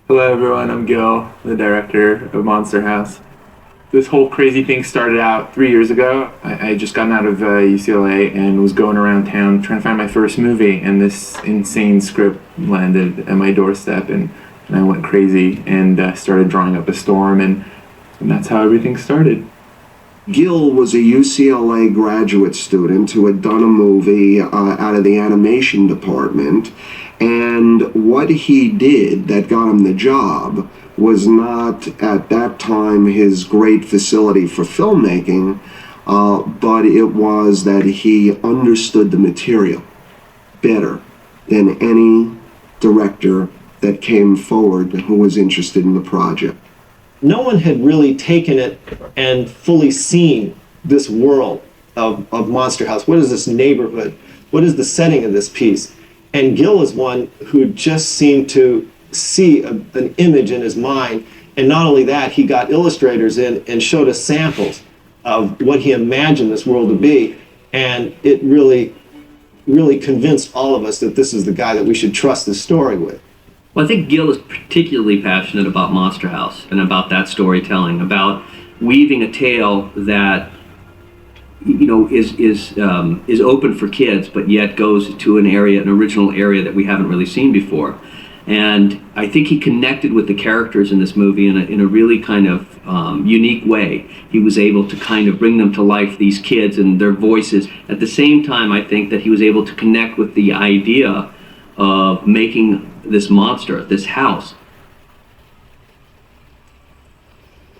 Hello everyone, I'm Gil, the director of Monster House. This whole crazy thing started out 3 years ago. I had just gotten out of UCLA and was going around town trying to find my first movie, and this insane script landed at my doorstep, and I went crazy and started drawing up a storm, and that's how everything started. Gil was a UCLA graduate student who had done a movie out of the animation department, and what he did that got him the job was not at that time his great facility for filmmaking, but it was that he understood the material better than any director that came forward who was interested in the project. No one had really taken it and fully seen this world of Monster House. What is this neighborhood? What is the setting of this piece? And Gil is one who just seemed to see an image in his mind. And not only that, he got illustrators in and showed us samples of what he imagined this world to be. And it really, really convinced all of us that this is the guy that we should trust the story with. Well, I think Gil is particularly passionate about Monster House and about that storytelling, about weaving a tale that is open for kids, but yet goes to an original area that we haven't really seen before. And I think he connected with the characters in this movie in a really kind of unique way. He was able to kind of bring them to life, these kids and their voices. At the same time, I think that he was able to connect with the idea of making this monster, this house.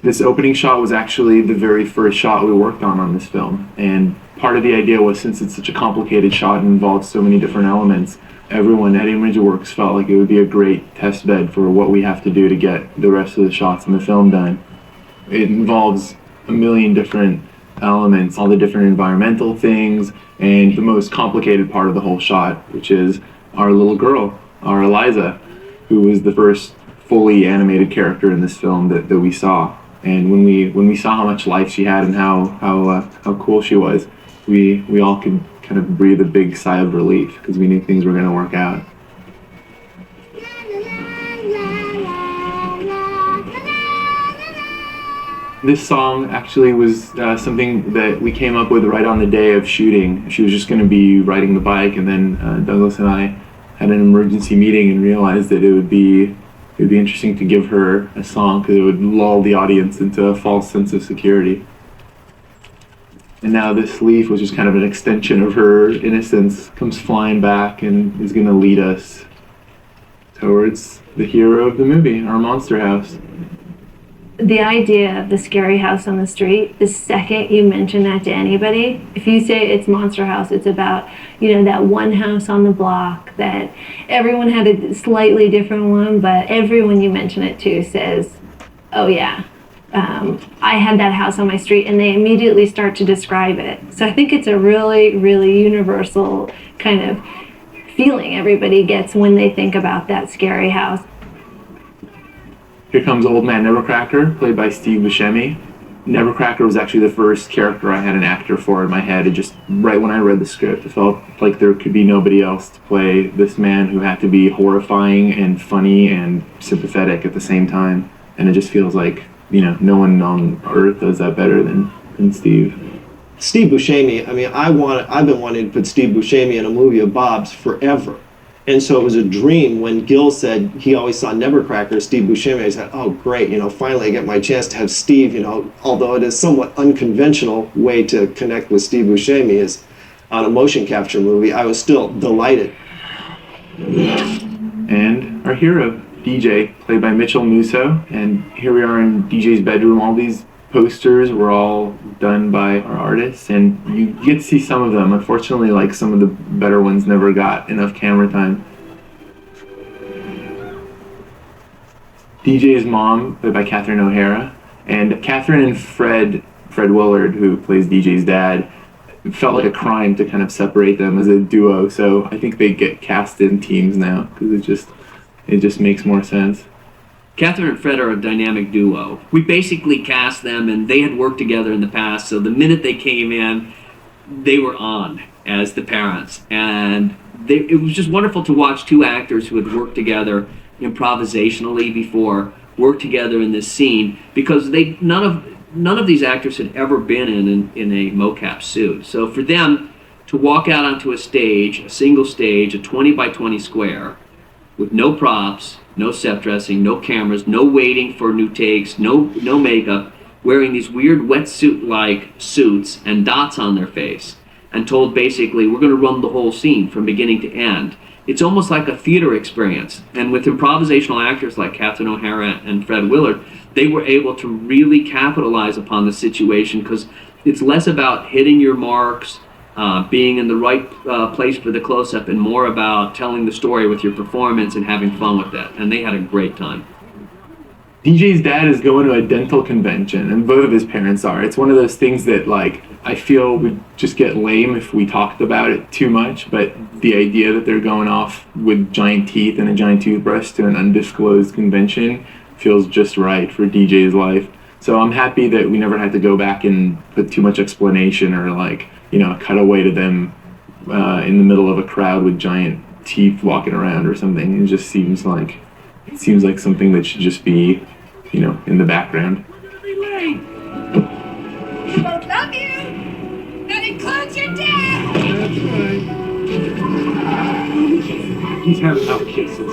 This opening shot was actually the very first shot we worked on this film, and part of the idea was, since it's such a complicated shot and involves so many different elements, everyone at ImageWorks felt like it would be a great test bed for what we have to do to get the rest of the shots in the film done. It involves a million different elements, all the different environmental things, and the most complicated part of the whole shot, which is our little girl, our Eliza, who was the first fully animated character in this film that we saw. And when we saw how much life she had and how cool she was, we all could kind of breathe a big sigh of relief because we knew things were going to work out. This song actually was something that we came up with right on the day of shooting. She was just going to be riding the bike, and then Douglas and I had an emergency meeting and realized that it would be interesting to give her a song because it would lull the audience into a false sense of security. And now this leaf, which is kind of an extension of her innocence, comes flying back and is going to lead us towards the hero of the movie, our Monster House. The idea of the scary house on the street, the second you mention that to anybody, if you say it's Monster House, it's about, that one house on the block that everyone had a slightly different one, but everyone you mention it to says, oh yeah, I had that house on my street, and they immediately start to describe it. So I think it's a really, really universal kind of feeling everybody gets when they think about that scary house. Here comes Old Man Nevercracker, played by Steve Buscemi. Nevercracker was actually the first character I had an actor for in my head. It just, right when I read the script, it felt like there could be nobody else to play this man who had to be horrifying and funny and sympathetic at the same time. And it just feels like, no one on earth does that better than Steve. Steve Buscemi, I've been wanting to put Steve Buscemi in a movie of Bob's forever. And so it was a dream when Gil said he always saw Nevercracker, Steve Buscemi. I said, oh great, finally I get my chance to have Steve, although it is somewhat unconventional way to connect with Steve Buscemi is on a motion capture movie. I was still delighted. And our hero, DJ, played by Mitchell Musso. And here we are in DJ's bedroom. All these posters were all done by our artists, and you get to see some of them. Unfortunately, some of the better ones never got enough camera time. DJ's mom, played by Catherine O'Hara, and Catherine and Fred Willard, who plays DJ's dad, it felt like a crime to kind of separate them as a duo, so I think they get cast in teams now because it just makes more sense. Catherine and Fred are a dynamic duo. We basically cast them, and they had worked together in the past, so the minute they came in, they were on as the parents. And it was just wonderful to watch two actors who had worked together improvisationally before, work together in this scene because none of these actors had ever been in a mocap suit. So for them to walk out onto a stage, a single stage, a 20 by 20 square, with no props, no set dressing, no cameras, no waiting for new takes, no makeup, wearing these weird wetsuit-like suits and dots on their face, and told basically, we're going to run the whole scene from beginning to end. It's almost like a theater experience. And with improvisational actors like Catherine O'Hara and Fred Willard, they were able to really capitalize upon the situation because it's less about hitting your marks, being in the right place for the close-up, and more about telling the story with your performance and having fun with that. And they had a great time. DJ's dad is going to a dental convention, and both of his parents are. It's one of those things that, like, I feel would just get lame if we talked about it too much, but the idea that they're going off with giant teeth and a giant toothbrush to an undisclosed convention feels just right for DJ's life. So I'm happy that we never had to go back and put too much explanation or, like, you know, cut away to them in the middle of a crowd with giant teeth walking around or something. It just seems like something that should just be, you know, in the background. We both love you. That includes your dad. That's right. He's having out kisses.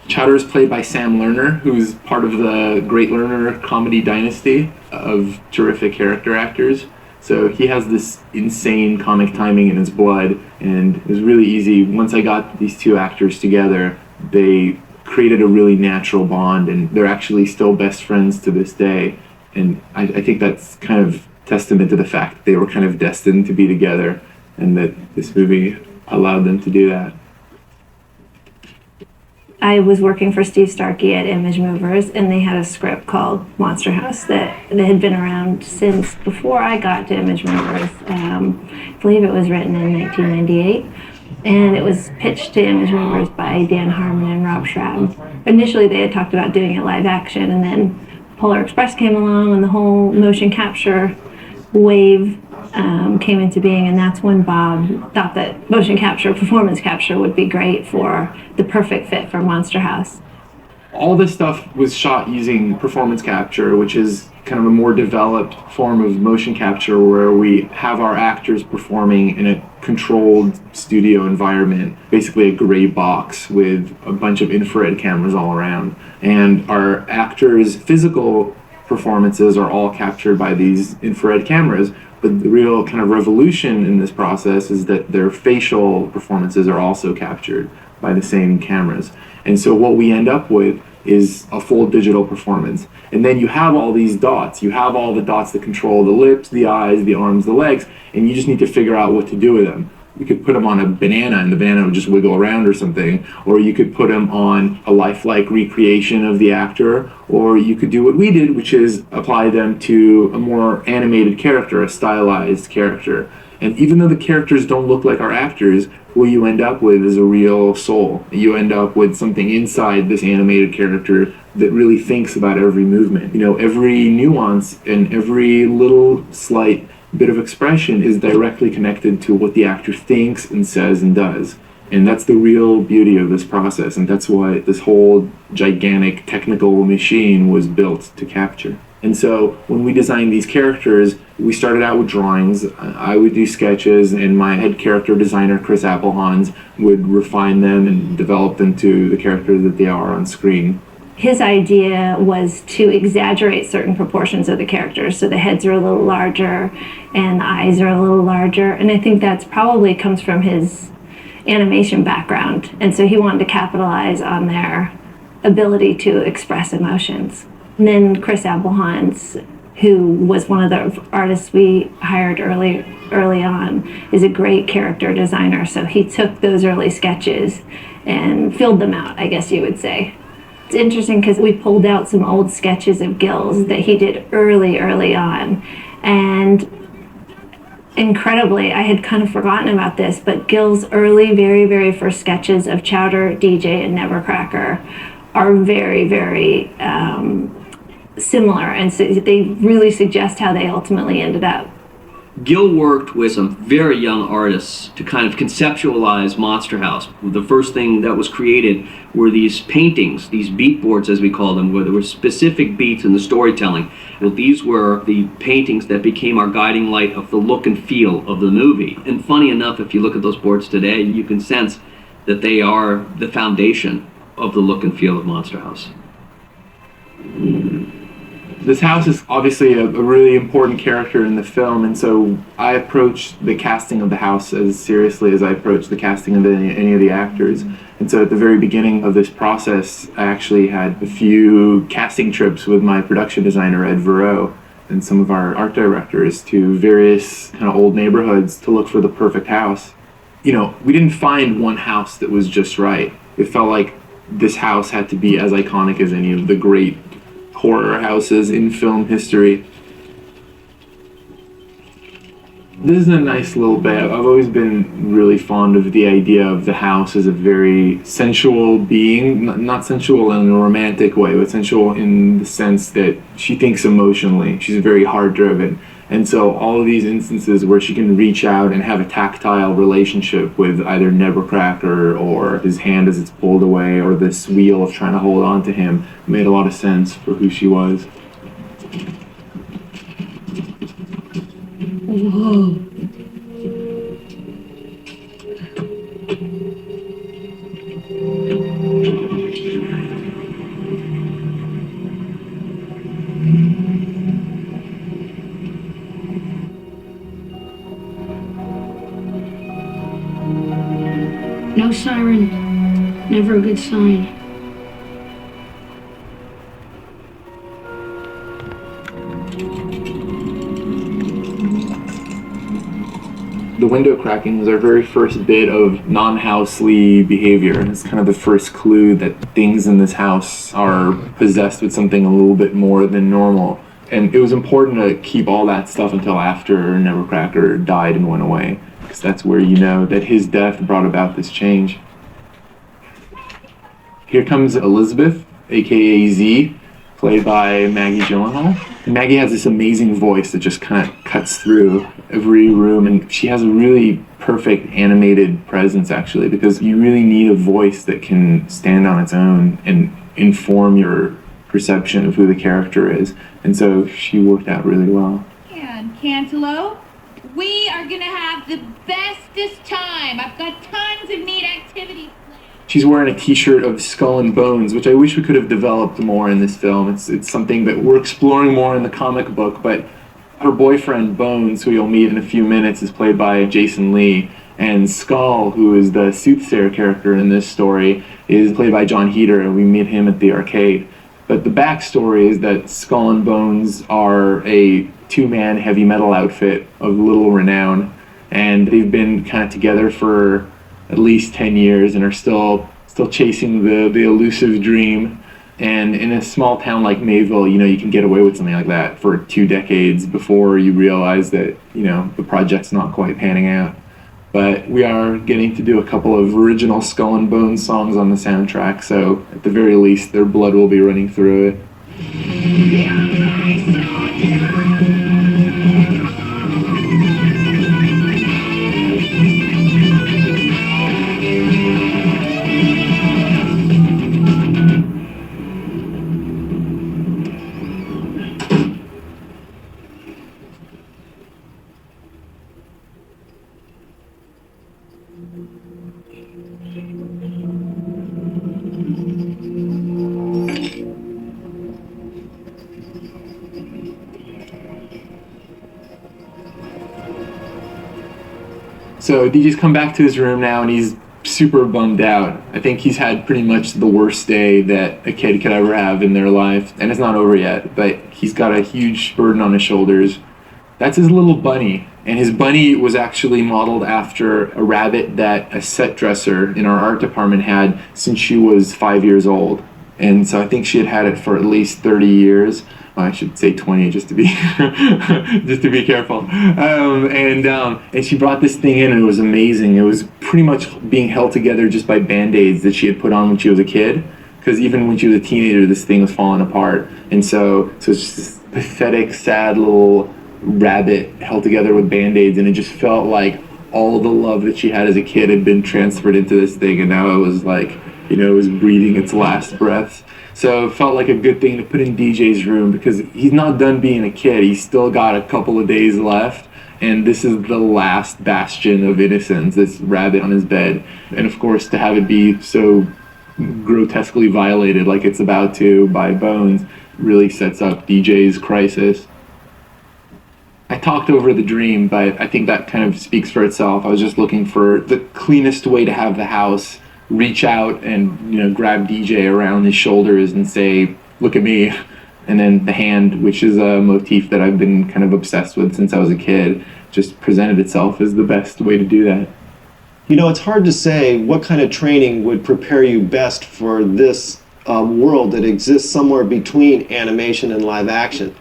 Chowder is played by Sam Lerner, who's part of the great Lerner comedy dynasty of terrific character actors. So he has this insane comic timing in his blood, and it was really easy. Once I got these two actors together, they created a really natural bond, and they're actually still best friends to this day. And I think that's kind of testament to the fact that they were kind of destined to be together, and that this movie allowed them to do that. I was working for Steve Starkey at Image Movers, and they had a script called Monster House that had been around since before I got to Image Movers. I believe it was written in 1998, and it was pitched to Image Movers by Dan Harmon and Rob Schrab. Initially, they had talked about doing it live action, and then Polar Express came along, and the whole motion capture wave came into being, and that's when Bob thought that motion capture, performance capture would be great for the perfect fit for Monster House. All this stuff was shot using performance capture, which is kind of a more developed form of motion capture where we have our actors performing in a controlled studio environment, basically a gray box with a bunch of infrared cameras all around. And our actors' physical performances are all captured by these infrared cameras. But the real kind of revolution in this process is that their facial performances are also captured by the same cameras. And so what we end up with is a full digital performance. And then you have all these dots. You have all the dots that control the lips, the eyes, the arms, the legs, and you just need to figure out what to do with them. You could put them on a banana and the banana would just wiggle around or something, or you could put them on a lifelike recreation of the actor, or you could do what we did, which is apply them to a more animated character, a stylized character. And even though the characters don't look like our actors, what you end up with is a real soul. You end up with something inside this animated character that really thinks about every movement. You know, every nuance and every little slight bit of expression is directly connected to what the actor thinks and says and does. And that's the real beauty of this process, and that's why this whole gigantic technical machine was built to capture. And so when we designed these characters, we started out with drawings. I would do sketches, and my head character designer, Chris Applehans, would refine them and develop them to the character that they are on screen. His idea was to exaggerate certain proportions of the characters, so the heads are a little larger and the eyes are a little larger, and I think that's probably comes from his animation background, and so he wanted to capitalize on their ability to express emotions. And then Chris Applehans, who was one of the artists we hired early on, is a great character designer, so he took those early sketches and filled them out, I guess you would say. It's interesting because we pulled out some old sketches of Gil's that he did early on, and incredibly, I had kind of forgotten about this, but Gil's early, very first sketches of Chowder, DJ, and Nevercracker are very similar, and so they really suggest how they ultimately ended up Gil worked with some very young artists to kind of conceptualize Monster House. The first thing that was created were these paintings, these beat boards as we call them, where there were specific beats in the storytelling. Well, these were the paintings that became our guiding light of the look and feel of the movie. And funny enough, if you look at those boards today, you can sense that they are the foundation of the look and feel of Monster House. This house is obviously a really important character in the film, and so I approached the casting of the house as seriously as I approached the casting of any of the actors. And so at the very beginning of this process, I actually had a few casting trips with my production designer, Ed Verreau, and some of our art directors to various kind of old neighborhoods to look for the perfect house. You know, we didn't find one house that was just right. It felt like this house had to be as iconic as any of the great horror houses in film history. This is a nice little bit. I've always been really fond of the idea of the house as a very sensual being, not sensual in a romantic way, but sensual in the sense that she thinks emotionally. She's very hard driven. And so all of these instances where she can reach out and have a tactile relationship with either Nevercracker or his hand as it's pulled away or this wheel of trying to hold on to him made a lot of sense for who she was. Whoa. No siren. Never a good sign. The window cracking was our very first bit of non-housely behavior. It's kind of the first clue that things in this house are possessed with something a little bit more than normal. And it was important to keep all that stuff until after Nevercracker died and went away, because that's where you know that his death brought about this change. Here comes Elizabeth, aka Z, played by Maggie Gyllenhaal. And Maggie has this amazing voice that just kind of cuts through every room, and she has a really perfect animated presence, actually, because you really need a voice that can stand on its own and inform your perception of who the character is. And so she worked out really well. And Cantaloupe, we are gonna have the bestest time. I've got tons of neat activities planned. She's wearing a t-shirt of Skull and Bones, which I wish we could have developed more in this film. It's something that we're exploring more in the comic book, but her boyfriend, Bones, who you'll meet in a few minutes, is played by Jason Lee, and Skull, who is the soothsayer character in this story, is played by John Heder, and we meet him at the arcade. But the backstory is that Skull and Bones are a two-man heavy metal outfit of little renown, and they've been kind of together for at least 10 years and are still chasing the elusive dream. And in a small town like Mayville, you know, you can get away with something like that for 2 decades before you realize that, you know, the project's not quite panning out. But we are getting to do a couple of original Skull and Bones songs on the soundtrack, so at the very least, their blood will be running through it. So DJ's come back to his room now and he's super bummed out. I think he's had pretty much the worst day that a kid could ever have in their life. And it's not over yet, but he's got a huge burden on his shoulders. That's his little bunny. And his bunny was actually modeled after a rabbit that a set dresser in our art department had since she was 5 years old. And so I think she had it for at least 30 years. I should say 20 just to be just to be careful. And she brought this thing in and it was amazing. It was pretty much being held together just by Band-Aids that she had put on when she was a kid. Because even when she was a teenager, this thing was falling apart. And so it's just this pathetic, sad little rabbit held together with band-aids, and it just felt like all the love that she had as a kid had been transferred into this thing, and now it was like, it was breathing its last breaths. So it felt like a good thing to put in DJ's room, because he's not done being a kid. He's still got a couple of days left, and this is the last bastion of innocence, this rabbit on his bed. And of course, to have it be so grotesquely violated like it's about to by Bones really sets up DJ's crisis. I talked over the dream, but I think that kind of speaks for itself. I was just looking for the cleanest way to have the house reach out and grab DJ around his shoulders and say, "Look at me." And then the hand, which is a motif that I've been kind of obsessed with since I was a kid, just presented itself as the best way to do that. It's hard to say what kind of training would prepare you best for this world that exists somewhere between animation and live action.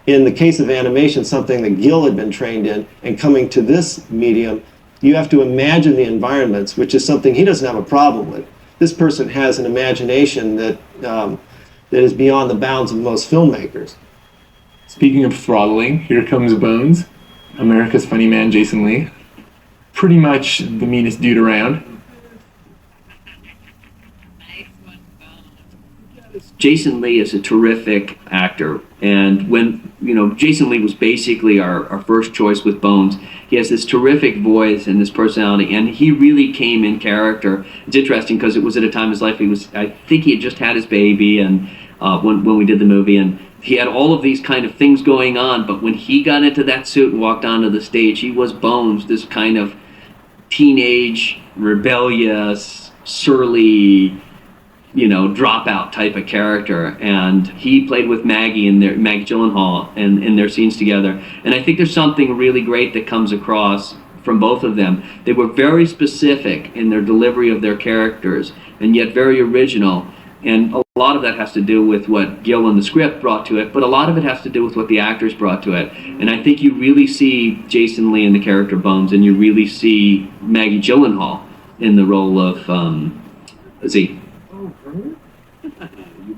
In the case of animation, something that Gil had been trained in, and coming to this medium, you have to imagine the environments, which is something he doesn't have a problem with. This person has an imagination that is beyond the bounds of most filmmakers. Speaking of throttling, here comes Bones, America's funny man, Jason Lee. Pretty much the meanest dude around. Jason Lee is a terrific actor, and when Jason Lee was basically our first choice with Bones. He has this terrific voice and this personality, and he really came in character. It's interesting because it was at a time in his life I think he had just had his baby, and when we did the movie, and he had all of these kind of things going on. But when he got into that suit and walked onto the stage, he was Bones, this kind of teenage, rebellious, surly, dropout type of character. And he played with Maggie Gyllenhaal in their scenes together. And I think there's something really great that comes across from both of them. They were very specific in their delivery of their characters, and yet very original. And a lot of that has to do with what Gil and the script brought to it, but a lot of it has to do with what the actors brought to it. And I think you really see Jason Lee in the character Bones, and you really see Maggie Gyllenhaal in the role of Z.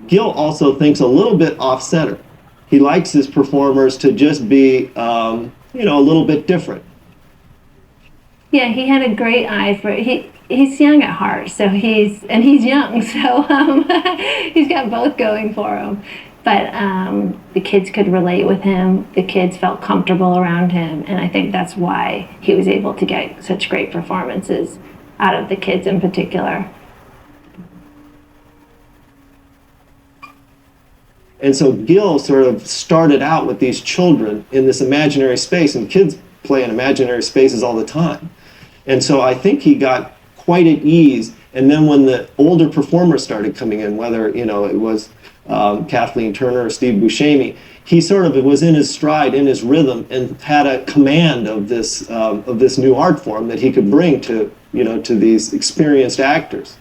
Gil also thinks a little bit off-center. He likes his performers to just be, a little bit different. Yeah, he had a great eye for it. He's young at heart, so he's young, so he's got both going for him. But the kids could relate with him. The kids felt comfortable around him, and I think that's why he was able to get such great performances out of the kids in particular. And so Gil sort of started out with these children in this imaginary space, and kids play in imaginary spaces all the time. And so I think he got quite at ease. And then when the older performers started coming in, whether it was Kathleen Turner or Steve Buscemi, he sort of was in his stride, in his rhythm, and had a command of this new art form that he could bring to these experienced actors.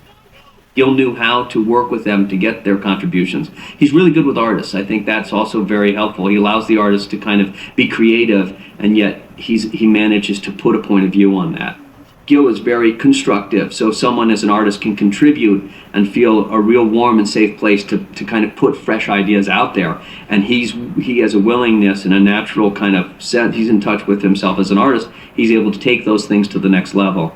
Gil knew how to work with them to get their contributions. He's really good with artists. I think that's also very helpful. He allows the artists to kind of be creative, and yet he manages to put a point of view on that. Gil is very constructive, so someone as an artist can contribute and feel a real warm and safe place to kind of put fresh ideas out there. And he has a willingness and a natural kind of set. He's in touch with himself as an artist. He's able to take those things to the next level.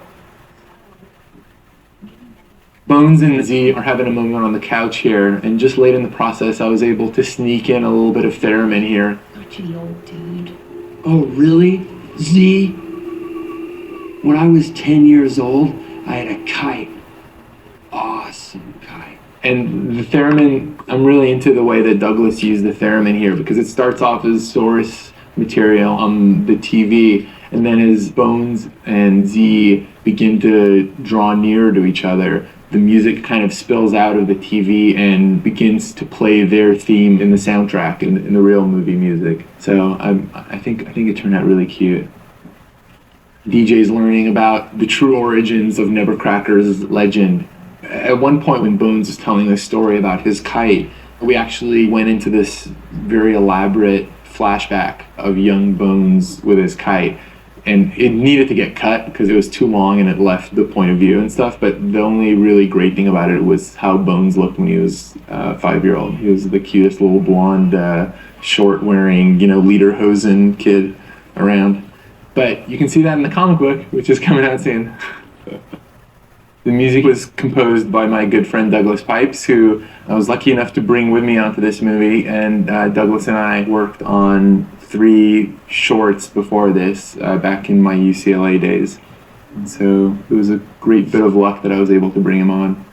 Bones and Z are having a moment on the couch here, and just late in the process, I was able to sneak in a little bit of theremin here. Aren't you the old dude? Oh, really? Z? When I was 10 years old, I had a kite. Awesome kite. And the theremin, I'm really into the way that Douglas used the theremin here, because it starts off as source material on the TV, and then as Bones and Z begin to draw nearer to each other, the music kind of spills out of the TV and begins to play their theme in the soundtrack, in the real movie music. So I think it turned out really cute. DJ's learning about the true origins of Nevercracker's legend. At one point when Bones was telling this story about his kite, we actually went into this very elaborate flashback of young Bones with his kite. And it needed to get cut because it was too long and it left the point of view and stuff. But the only really great thing about it was how Bones looked when he was a 5-year-old. He was the cutest little blonde short wearing, lederhosen kid around. But you can see that in the comic book, which is coming out soon. The music was composed by my good friend Douglas Pipes, who I was lucky enough to bring with me onto this movie, and Douglas and I worked on 3 shorts before this, back in my UCLA days. And so it was a great bit of luck that I was able to bring him on.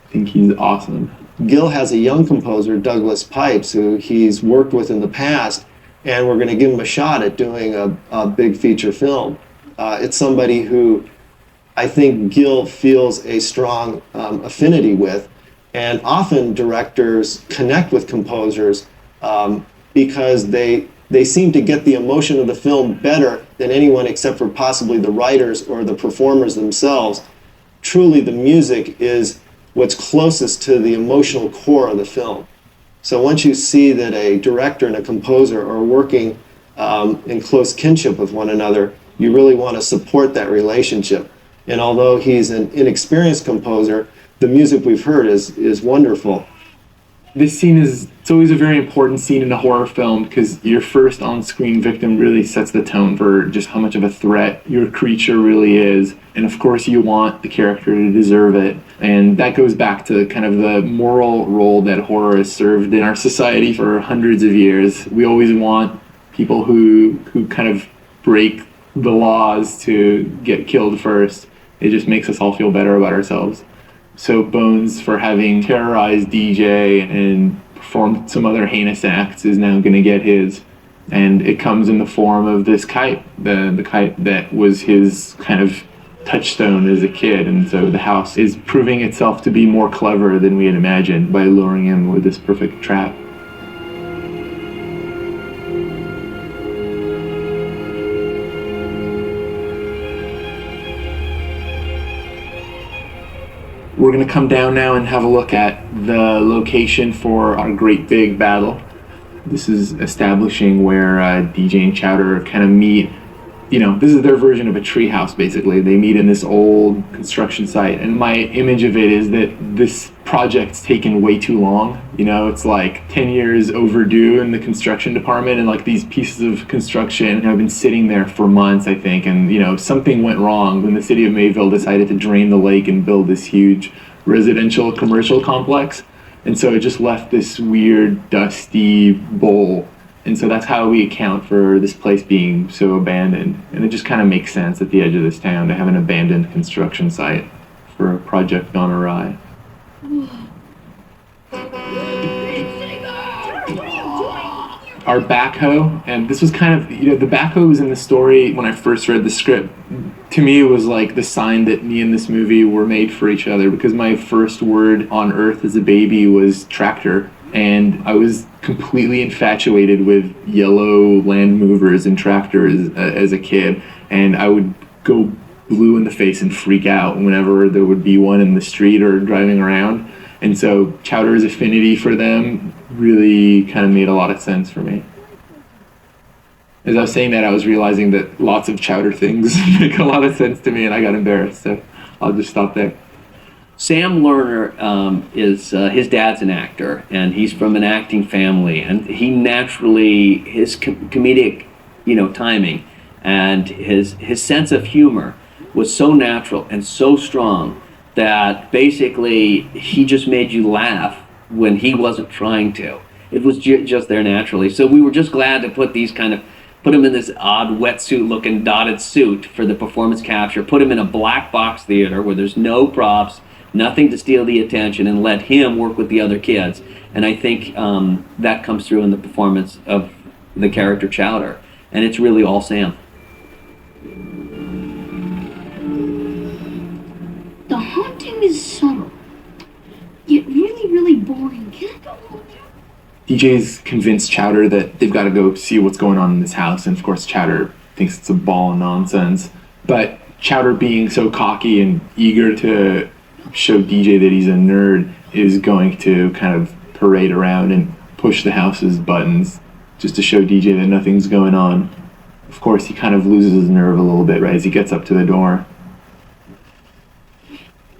I think he's awesome. Gil has a young composer, Douglas Pipes, who he's worked with in the past, and we're going to give him a shot at doing a big feature film. It's somebody who I think Gil feels a strong affinity with, and often directors connect with composers because they seem to get the emotion of the film better than anyone except for possibly the writers or the performers themselves. Truly, the music is what's closest to the emotional core of the film. So once you see that a director and a composer are working in close kinship with one another, you really want to support that relationship. And although he's an inexperienced composer, the music we've heard is wonderful. This scene it's always a very important scene in a horror film because your first on-screen victim really sets the tone for just how much of a threat your creature really is. And of course you want the character to deserve it. And that goes back to kind of the moral role that horror has served in our society for hundreds of years. We always want people who kind of break the laws to get killed first. It just makes us all feel better about ourselves. So Bones, for having terrorized DJ and performed some other heinous acts, is now going to get his. And it comes in the form of this kite, the kite that was his kind of touchstone as a kid. And so the house is proving itself to be more clever than we had imagined by luring him with this perfect trap. We're going to come down now and have a look at the location for our great big battle. This is establishing where DJ and Chowder kind of meet. This is their version of a treehouse, basically. They meet in this old construction site. And my image of it is that this project's taken way too long. It's like 10 years overdue in the construction department, and like these pieces of construction have been sitting there for months, I think. And, something went wrong when the city of Mayville decided to drain the lake and build this huge residential commercial complex. And so it just left this weird, dusty bowl. And so that's how we account for this place being so abandoned. And it just kind of makes sense at the edge of this town to have an abandoned construction site for a project gone awry. Our backhoe, and this was kind of, the backhoe was in the story when I first read the script. To me, it was like the sign that me and this movie were made for each other, because my first word on earth as a baby was tractor. And I was completely infatuated with yellow land movers and tractors as a kid. And I would go blue in the face and freak out whenever there would be one in the street or driving around. And so Chowder's affinity for them really kind of made a lot of sense for me. As I was saying that, I was realizing that lots of Chowder things make a lot of sense to me, and I got embarrassed. So I'll just stop there. Sam Lerner is his dad's an actor, and he's from an acting family, and he naturally, his comedic, timing and his sense of humor was so natural and so strong that basically he just made you laugh when he wasn't trying to. It was just there naturally. So we were just glad to put him in this odd wetsuit looking dotted suit for the performance capture, put him in a black box theater where there's no props, nothing to steal the attention, and let him work with the other kids. And I think that comes through in the performance of the character Chowder. And it's really all Sam. The haunting is subtle, yet really, really boring. Can I go home now? DJ's convinced Chowder that they've got to go see what's going on in this house, and of course Chowder thinks it's a ball of nonsense. But Chowder, being so cocky and eager to show DJ that he's a nerd, is going to kind of parade around and push the house's buttons just to show DJ that nothing's going on. Of course, he kind of loses his nerve a little bit right as he gets up to the door.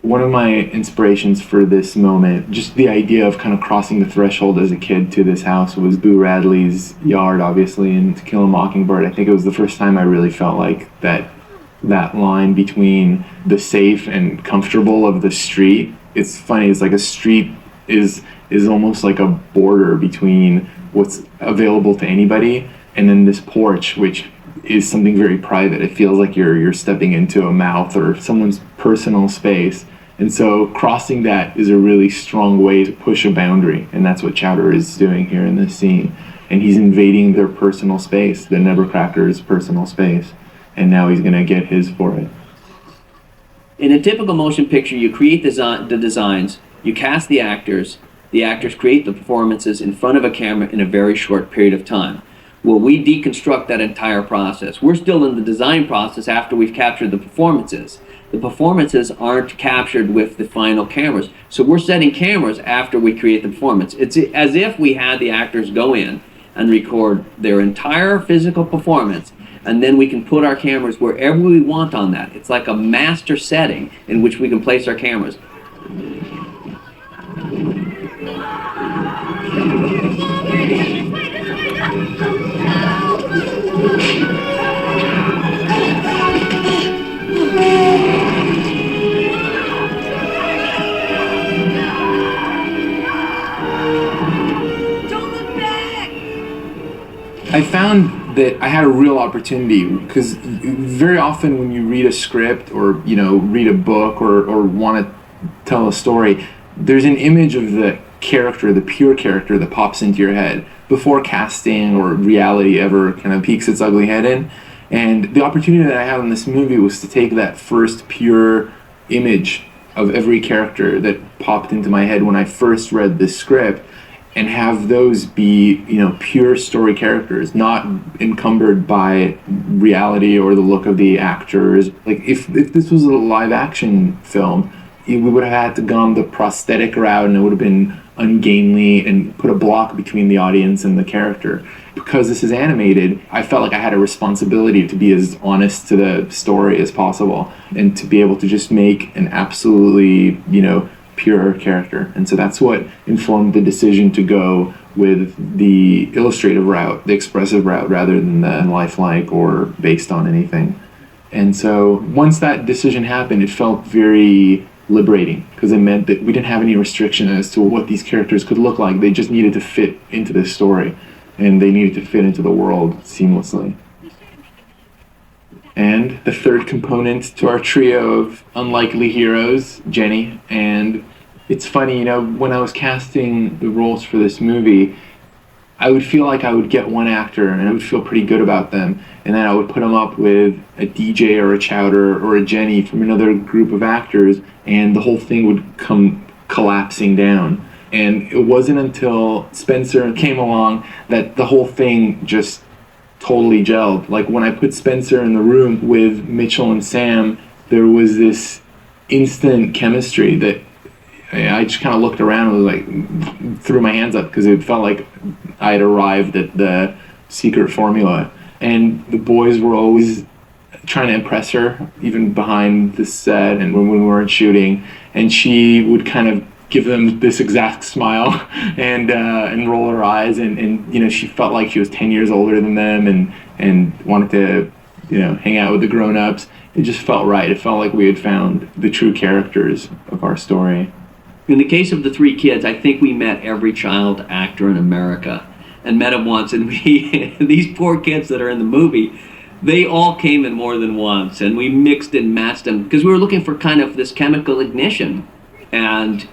One of my inspirations for this moment, just the idea of kind of crossing the threshold as a kid to this house, was Boo Radley's yard, obviously, in To Kill a Mockingbird. I think it was the first time I really felt like that line between the safe and comfortable of the street. It's funny, it's like a street is almost like a border between what's available to anybody and then this porch, which is something very private. It feels like you're stepping into a mouth or someone's personal space. And so crossing that is a really strong way to push a boundary, and that's what Chowder is doing here in this scene. And he's invading their personal space, the Nevercracker's personal space, and now he's going to get his for it. In a typical motion picture, you create the designs, you cast the actors create the performances in front of a camera in a very short period of time. Well, we deconstruct that entire process. We're still in the design process after we've captured the performances. The performances aren't captured with the final cameras. So we're setting cameras after we create the performance. It's as if we had the actors go in and record their entire physical performance, and then we can put our cameras wherever we want on that. It's like a master setting in which we can place our cameras. I found that I had a real opportunity, because very often when you read a script or read a book or want to tell a story, there's an image of the character, the pure character, that pops into your head before casting or reality ever kind of peeks its ugly head in. And the opportunity that I had in this movie was to take that first pure image of every character that popped into my head when I first read this script, and have those be, pure story characters, not encumbered by reality or the look of the actors. Like, if this was a live action film, we would have had to gone the prosthetic route, and it would have been ungainly and put a block between the audience and the character. Because this is animated, I felt like I had a responsibility to be as honest to the story as possible, and to be able to just make an absolutely, pure character. And so that's what informed the decision to go with the illustrative route, the expressive route, rather than the lifelike or based on anything. And so once that decision happened, it felt very liberating, because it meant that we didn't have any restriction as to what these characters could look like. They just needed to fit into this story, and they needed to fit into the world seamlessly. And the third component to our trio of unlikely heroes, Jenny. And it's funny, when I was casting the roles for this movie, I would feel like I would get one actor and I would feel pretty good about them, and then I would put them up with a DJ or a Chowder or a Jenny from another group of actors, and the whole thing would come collapsing down. And it wasn't until Spencer came along that the whole thing just totally gelled. Like, when I put Spencer in the room with Mitchell and Sam, there was this instant chemistry that I just kind of looked around and was like, threw my hands up, because it felt like I had arrived at the secret formula. And the boys were always trying to impress her, even behind the set and when we weren't shooting. And she would kind of give them this exact smile and roll her eyes, and she felt like she was 10 years older than them, and wanted to hang out with the grown-ups. It just felt right. It felt like we had found the true characters of our story. In the case of the three kids, I think we met every child actor in America, and met them once. And these poor kids that are in the movie, they all came in more than once, and we mixed and matched them because we were looking for kind of this chemical ignition, and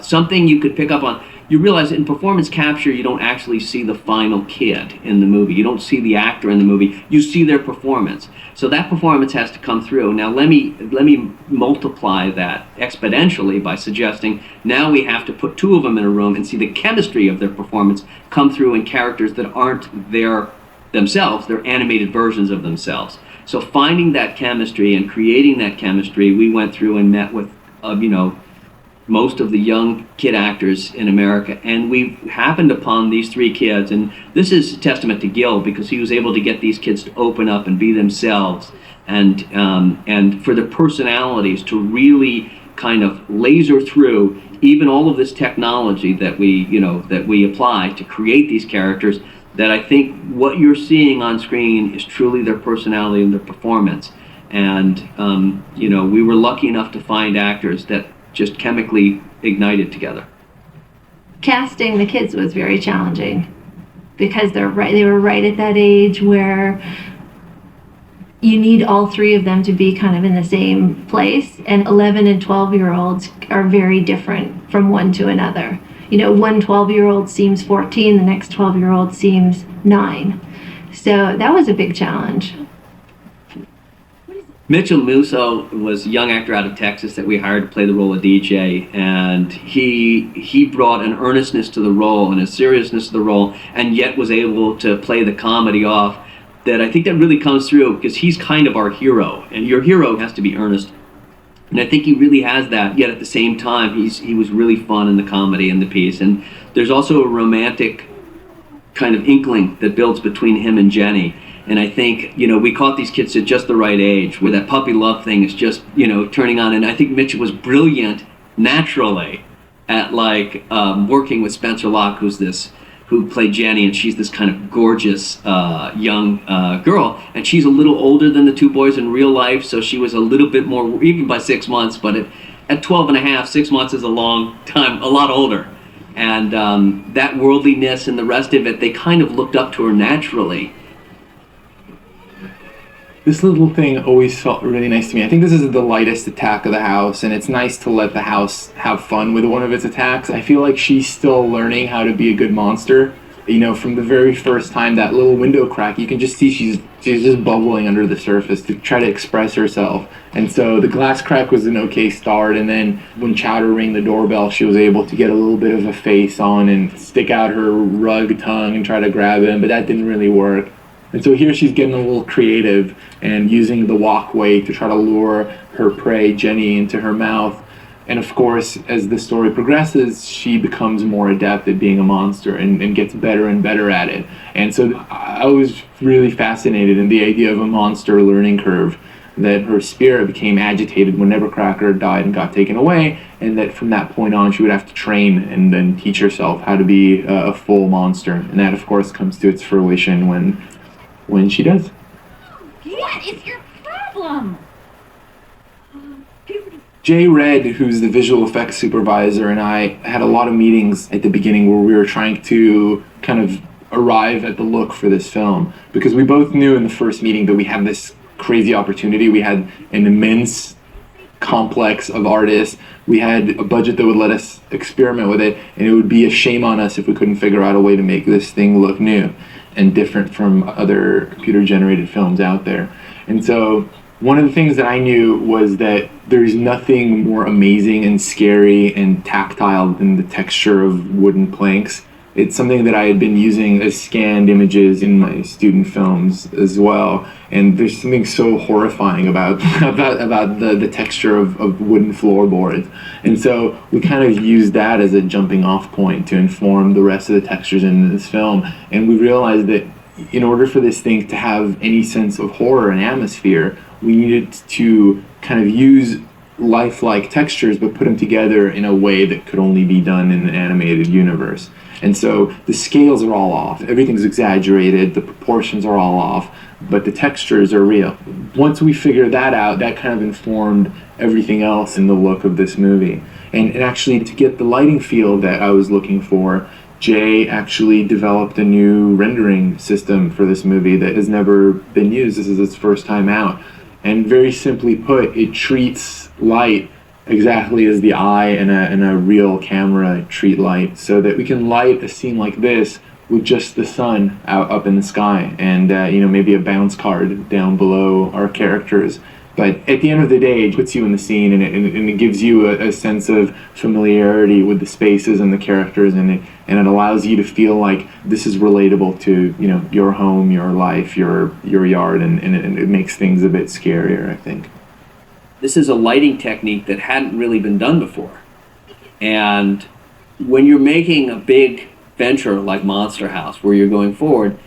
something you could pick up on. You realize in performance capture, you don't actually see the final kid in the movie. You don't see the actor in the movie. You see their performance. So that performance has to come through. Now let me multiply that exponentially by suggesting now we have to put two of them in a room and see the chemistry of their performance come through in characters that aren't their themselves. They're animated versions of themselves. So finding that chemistry and creating that chemistry, we went through and met with most of the young kid actors in America, and we happened upon these three kids. And this is a testament to Gil, because he was able to get these kids to open up and be themselves, and for their personalities to really kind of laser through even all of this technology that we apply to create these characters, that I think what you're seeing on screen is truly their personality and their performance. And we were lucky enough to find actors that just chemically ignited together. Casting the kids was very challenging because they were right at that age where you need all three of them to be kind of in the same place, and 11 and 12-year-olds are very different from one to another. One 12-year-old seems 14, the next 12-year-old seems 9. So that was a big challenge. Mitchell Musso was a young actor out of Texas that we hired to play the role of DJ, and he brought an earnestness to the role and a seriousness to the role, and yet was able to play the comedy off that I think that really comes through, because he's kind of our hero, and your hero has to be earnest. And I think he really has that, yet at the same time, he was really fun in the comedy in the piece. And there's also a romantic kind of inkling that builds between him and Jenny. And I think, we caught these kids at just the right age, where that puppy love thing is just, turning on. And I think Mitch was brilliant naturally at working with Spencer Locke, who played Jenny, and she's this kind of gorgeous young girl, and she's a little older than the two boys in real life, so she was a little bit more, even by 6 months, but at 12 and a half, 6 months is a long time, a lot older. And that worldliness and the rest of it, they kind of looked up to her naturally. This little thing always felt really nice to me. I think this is the lightest attack of the house, and it's nice to let the house have fun with one of its attacks. I feel like she's still learning how to be a good monster. From the very first time, that little window crack, you can just see she's just bubbling under the surface to try to express herself. And so the glass crack was an okay start, and then when Chowder rang the doorbell, she was able to get a little bit of a face on and stick out her rug tongue and try to grab him, but that didn't really work. And so here she's getting a little creative and using the walkway to try to lure her prey, Jenny, into her mouth. And of course, as the story progresses, she becomes more adept at being a monster and gets better and better at it. And so I was really fascinated in the idea of a monster learning curve, that her spirit became agitated whenever Cracker died and got taken away, and that from that point on she would have to train and then teach herself how to be a full monster. And that, of course, comes to its fruition when she does. What is your problem? Jay Red, who's the visual effects supervisor, and I had a lot of meetings at the beginning where we were trying to kind of arrive at the look for this film, because we both knew in the first meeting that we had this crazy opportunity. We had an immense complex of artists. We had a budget that would let us experiment with it, and it would be a shame on us if we couldn't figure out a way to make this thing look new and different from other computer-generated films out there. And so one of the things that I knew was that there's nothing more amazing and scary and tactile than the texture of wooden planks. It's something that I had been using as scanned images in my student films as well. And there's something so horrifying about the texture of wooden floorboards. And so we kind of used that as a jumping off point to inform the rest of the textures in this film. And we realized that in order for this thing to have any sense of horror and atmosphere, we needed to kind of use lifelike textures but put them together in a way that could only be done in an animated universe. And so the scales are all off, everything's exaggerated, the proportions are all off, but the textures are real. Once we figured that out, that kind of informed everything else in the look of this movie. And actually, to get the lighting feel that I was looking for, Jay actually developed a new rendering system for this movie that has never been used. This is its first time out. And very simply put, it treats light exactly as the eye and a real camera treat light, so that we can light a scene like this with just the sun up in the sky and maybe a bounce card down below our characters. But at the end of the day, it puts you in the scene, and it gives you a sense of familiarity with the spaces and the characters, and it allows you to feel like this is relatable to your home, your life, your yard, and it makes things a bit scarier, I think. This is a lighting technique that hadn't really been done before. And when you're making a big venture like Monster House, where you're going forward,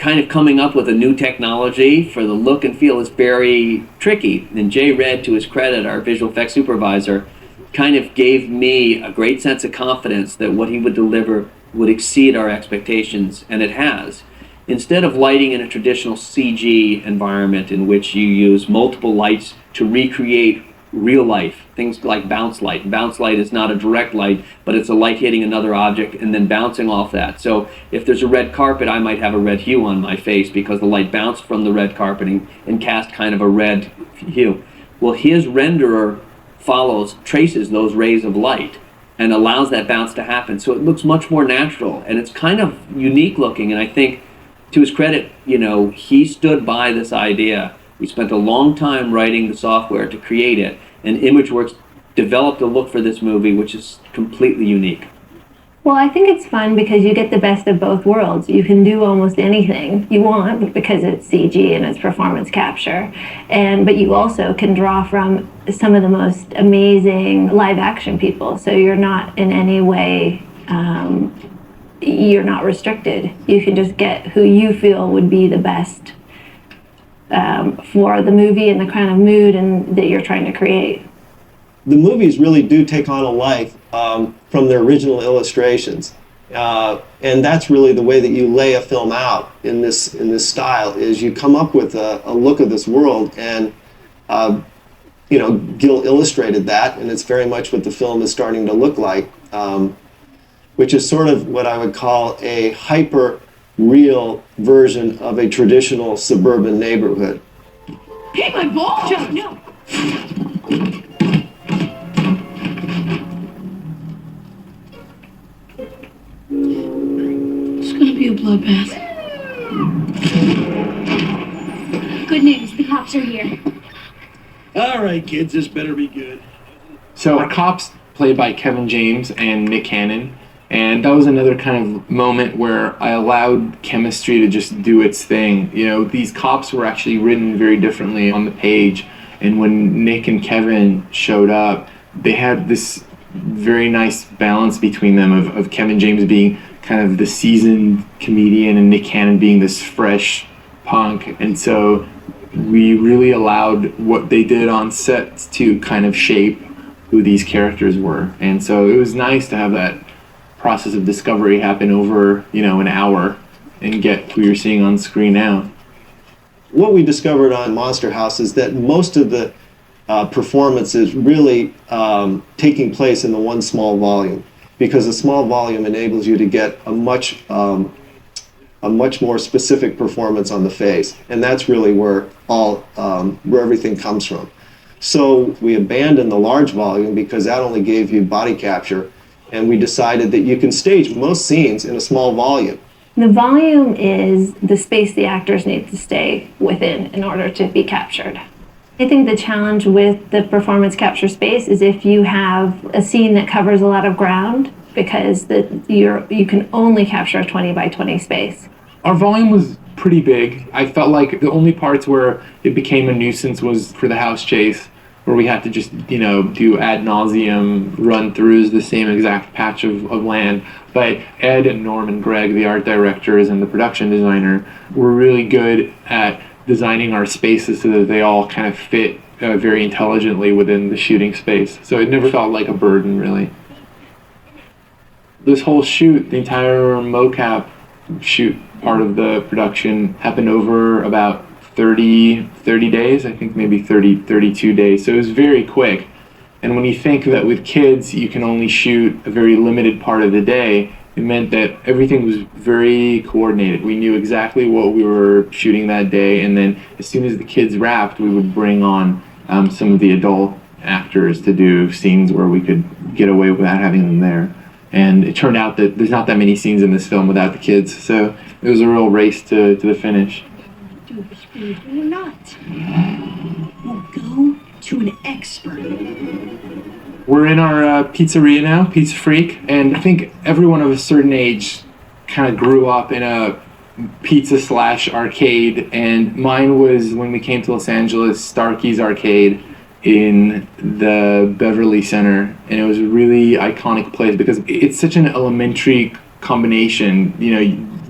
kind of coming up with a new technology for the look and feel is very tricky. And Jay Red, to his credit, our visual effects supervisor, kind of gave me a great sense of confidence that what he would deliver would exceed our expectations, and it has. Instead of lighting in a traditional CG environment in which you use multiple lights to recreate real life, things like bounce light. Bounce light is not a direct light, but it's a light hitting another object and then bouncing off that. So if there's a red carpet, I might have a red hue on my face because the light bounced from the red carpeting and cast kind of a red hue. Well, his renderer traces those rays of light and allows that bounce to happen. So it looks much more natural, and it's kind of unique looking. And I think, to his credit, he stood by this idea. We spent a long time writing the software to create it, and ImageWorks developed a look for this movie which is completely unique. Well, I think it's fun because you get the best of both worlds. You can do almost anything you want because it's CG and it's performance capture. But you also can draw from some of the most amazing live action people. So you're not in any way, you're not restricted. You can just get who you feel would be the best for the movie and the kind of mood that you're trying to create. The movies really do take on a life from their original illustrations, and that's really the way that you lay a film out in this style. Is you come up with a look of this world, and Gil illustrated that, and it's very much what the film is starting to look like, which is sort of what I would call a hyper real version of a traditional suburban neighborhood. Hey, my ball! Joe, no! It's gonna be a bloodbath. Good news, the cops are here. All right, kids, this better be good. So our cops, played by Kevin James and Nick Cannon, and that was another kind of moment where I allowed chemistry to just do its thing. These cops were actually written very differently on the page, and when Nick and Kevin showed up, they had this very nice balance between them of Kevin James being kind of the seasoned comedian and Nick Cannon being this fresh punk. And so we really allowed what they did on set to kind of shape who these characters were. And so it was nice to have that process of discovery happen over, an hour and get who you're seeing on screen now. What we discovered on Monster House is that most of the performance is really taking place in the one small volume, because a small volume enables you to get a much more specific performance on the face, and that's really where everything comes from. So we abandoned the large volume because that only gave you body capture, and we decided that you can stage most scenes in a small volume. The volume is the space the actors need to stay within in order to be captured. I think the challenge with the performance capture space is if you have a scene that covers a lot of ground, because you can only capture a 20 by 20 space. Our volume was pretty big. I felt like the only parts where it became a nuisance was for the house chase, where we had to just, do ad nauseum run-throughs the same exact patch of land. But Ed and Norm and Greg, the art directors and the production designer, were really good at designing our spaces so that they all kind of fit very intelligently within the shooting space. So it never felt like a burden, really. This whole shoot, the entire mocap shoot part of the production, happened over about 30 days, I think maybe 32 days. So it was very quick. And when you think that with kids, you can only shoot a very limited part of the day, it meant that everything was very coordinated. We knew exactly what we were shooting that day. And then as soon as the kids wrapped, we would bring on some of the adult actors to do scenes where we could get away without having them there. And it turned out that there's not that many scenes in this film without the kids. So it was a real race to the finish. Or not. We'll go to an expert. We're in our pizzeria now, Pizza Freak, and I think everyone of a certain age kind of grew up in a pizza/arcade, and mine was, when we came to Los Angeles, Starkey's Arcade in the Beverly Center, and it was a really iconic place because it's such an elementary combination.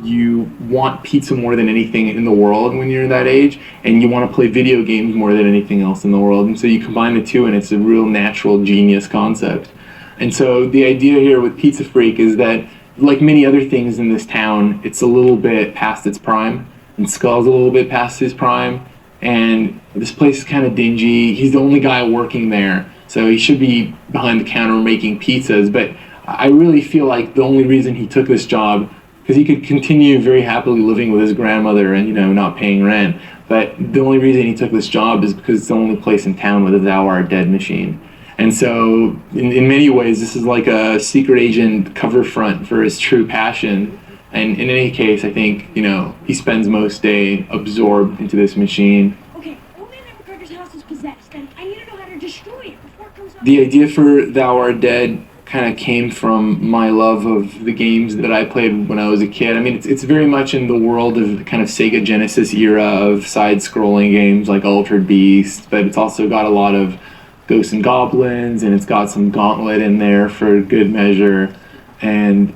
You want pizza more than anything in the world when you're that age, and you want to play video games more than anything else in the world. And so you combine the two, and it's a real natural genius concept. And so the idea here with Pizza Freak is that, like many other things in this town, it's a little bit past its prime, and Skull's a little bit past his prime, and this place is kind of dingy. He's the only guy working there, so he should be behind the counter making pizzas. But I really feel like the only reason he took this job, because he could continue very happily living with his grandmother and not paying rent, but the only reason he took this job is because it's the only place in town with a Thou Art Dead machine. And so in many ways this is like a secret agent cover front for his true passion. And in any case, I think he spends most day absorbed into this machine. Okay, Old Man Evercarter's house is possessed, and I need to know how to destroy it before it comes out. The idea for Thou Art Dead kind of came from my love of the games that I played when I was a kid. I mean, it's very much in the world of the kind of Sega Genesis era of side-scrolling games like Altered Beast, but it's also got a lot of Ghosts and Goblins, and it's got some Gauntlet in there for good measure. And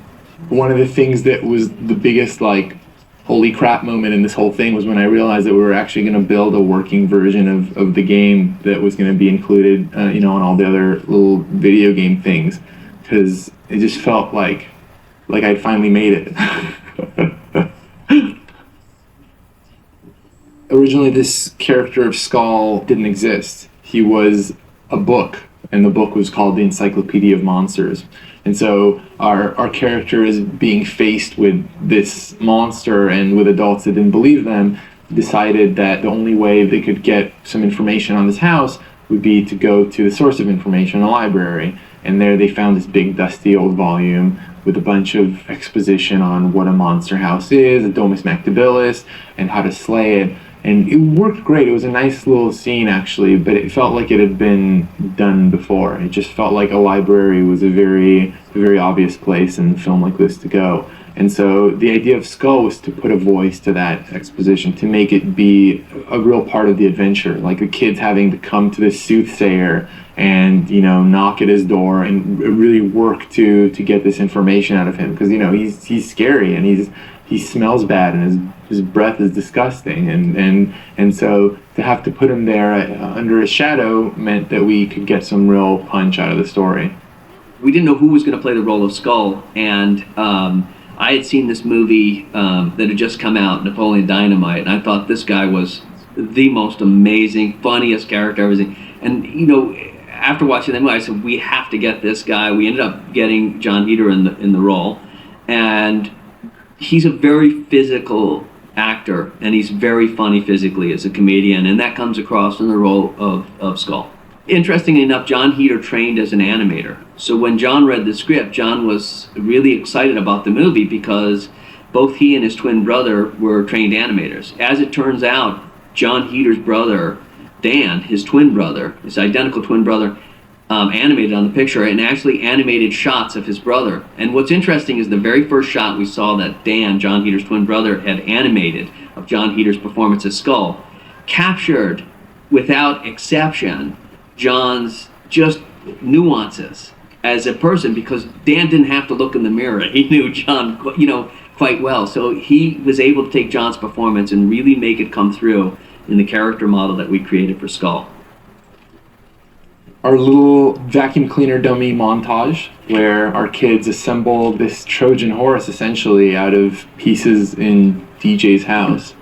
one of the things that was the biggest holy crap moment in this whole thing was when I realized that we were actually going to build a working version of the game that was going to be included on all the other little video game things, because it just felt like I'd finally made it. Originally, this character of Skull didn't exist. He was a book, and the book was called The Encyclopedia of Monsters. And so our character is being faced with this monster, and with adults that didn't believe them, decided that the only way they could get some information on this house would be to go to the source of information, a library. And there they found this big dusty old volume with a bunch of exposition on what a monster house is, a Domus Mactabilis, and how to slay it. And it worked great. It was a nice little scene, actually, but it felt like it had been done before. It just felt like a library was a very obvious place in a film like this to go. And so the idea of Skull was to put a voice to that exposition, to make it be a real part of the adventure, like the kids having to come to this soothsayer and knock at his door and really work to get this information out of him, because he's scary, and he smells bad, and his breath is disgusting, and so to have to put him there under a shadow meant that we could get some real punch out of the story. We didn't know who was going to play the role of Skull, and I had seen this movie that had just come out, Napoleon Dynamite, and I thought this guy was the most amazing, funniest character ever seen. And after watching that movie, I said, we have to get this guy. We ended up getting John Heder in the role, and he's a very physical actor, and he's very funny physically as a comedian, and that comes across in the role of Skull. Interestingly enough, John Heder trained as an animator. So when John read the script, John was really excited about the movie because both he and his twin brother were trained animators. As it turns out, John Heder's brother, Dan, his twin brother, his identical twin brother, animated on the picture and actually animated shots of his brother. And what's interesting is the very first shot we saw that Dan, John Heder's twin brother, had animated of John Heder's performance as Skull captured, without exception, John's just nuances as a person, because Dan didn't have to look in the mirror. He knew John, quite well. So he was able to take John's performance and really make it come through in the character model that we created for Skull. Our little vacuum cleaner dummy montage, where our kids assemble this Trojan horse essentially out of pieces in DJ's house.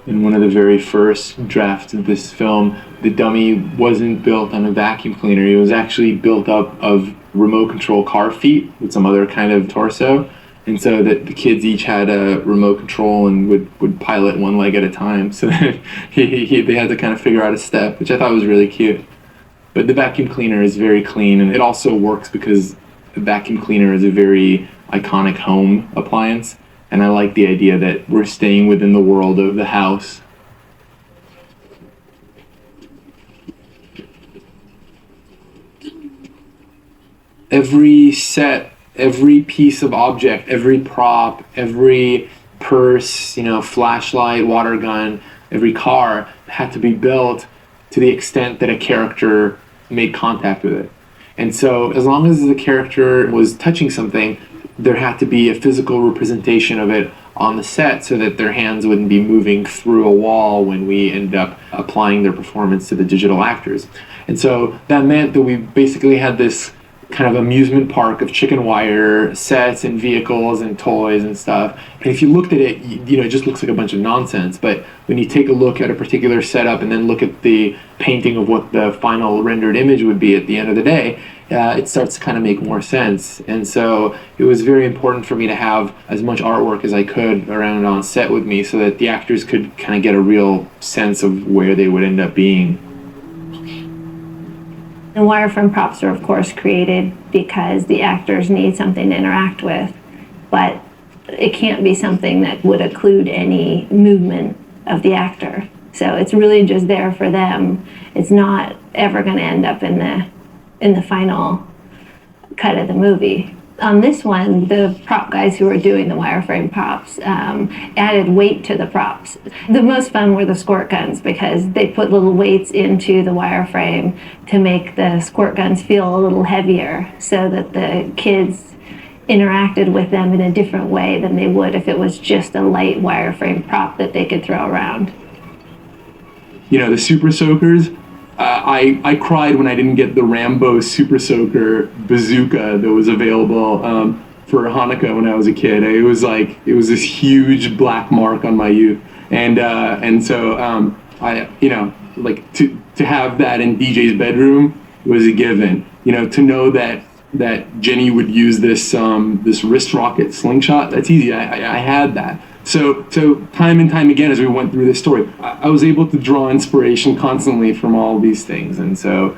In one of the very first drafts of this film, the dummy wasn't built on a vacuum cleaner. It was actually built up of remote control car feet with some other kind of torso. And so that the kids each had a remote control and would pilot one leg at a time. So that they had to kind of figure out a step, which I thought was really cute. But the vacuum cleaner is very clean, and it also works because the vacuum cleaner is a very iconic home appliance. And I like the idea that we're staying within the world of the house. Every set, every piece of object, every prop, every purse, flashlight, water gun, every car had to be built to the extent that a character made contact with it. And so as long as the character was touching something, there had to be a physical representation of it on the set so that their hands wouldn't be moving through a wall when we end up applying their performance to the digital actors. And so that meant that we basically had this kind of amusement park of chicken wire sets and vehicles and toys and stuff. And if you looked at it, it just looks like a bunch of nonsense. But when you take a look at a particular setup and then look at the painting of what the final rendered image would be at the end of the day, it starts to kind of make more sense. And so it was very important for me to have as much artwork as I could around on set with me so that the actors could kind of get a real sense of where they would end up being. And wireframe props are, of course, created because the actors need something to interact with, but it can't be something that would occlude any movement of the actor. So it's really just there for them. It's not ever going to end up in the final cut of the movie. On this one, the prop guys who were doing the wireframe props added weight to the props. The most fun were the squirt guns because they put little weights into the wireframe to make the squirt guns feel a little heavier so that the kids interacted with them in a different way than they would if it was just a light wireframe prop that they could throw around. The Super Soakers, I cried when I didn't get the Rambo Super Soaker bazooka that was available for Hanukkah when I was a kid. It was this huge black mark on my youth, and so to have that in DJ's bedroom was a given. To know that Jenny would use this wrist rocket slingshot, that's easy. I had that. So time and time again, as we went through this story, I was able to draw inspiration constantly from all these things. And so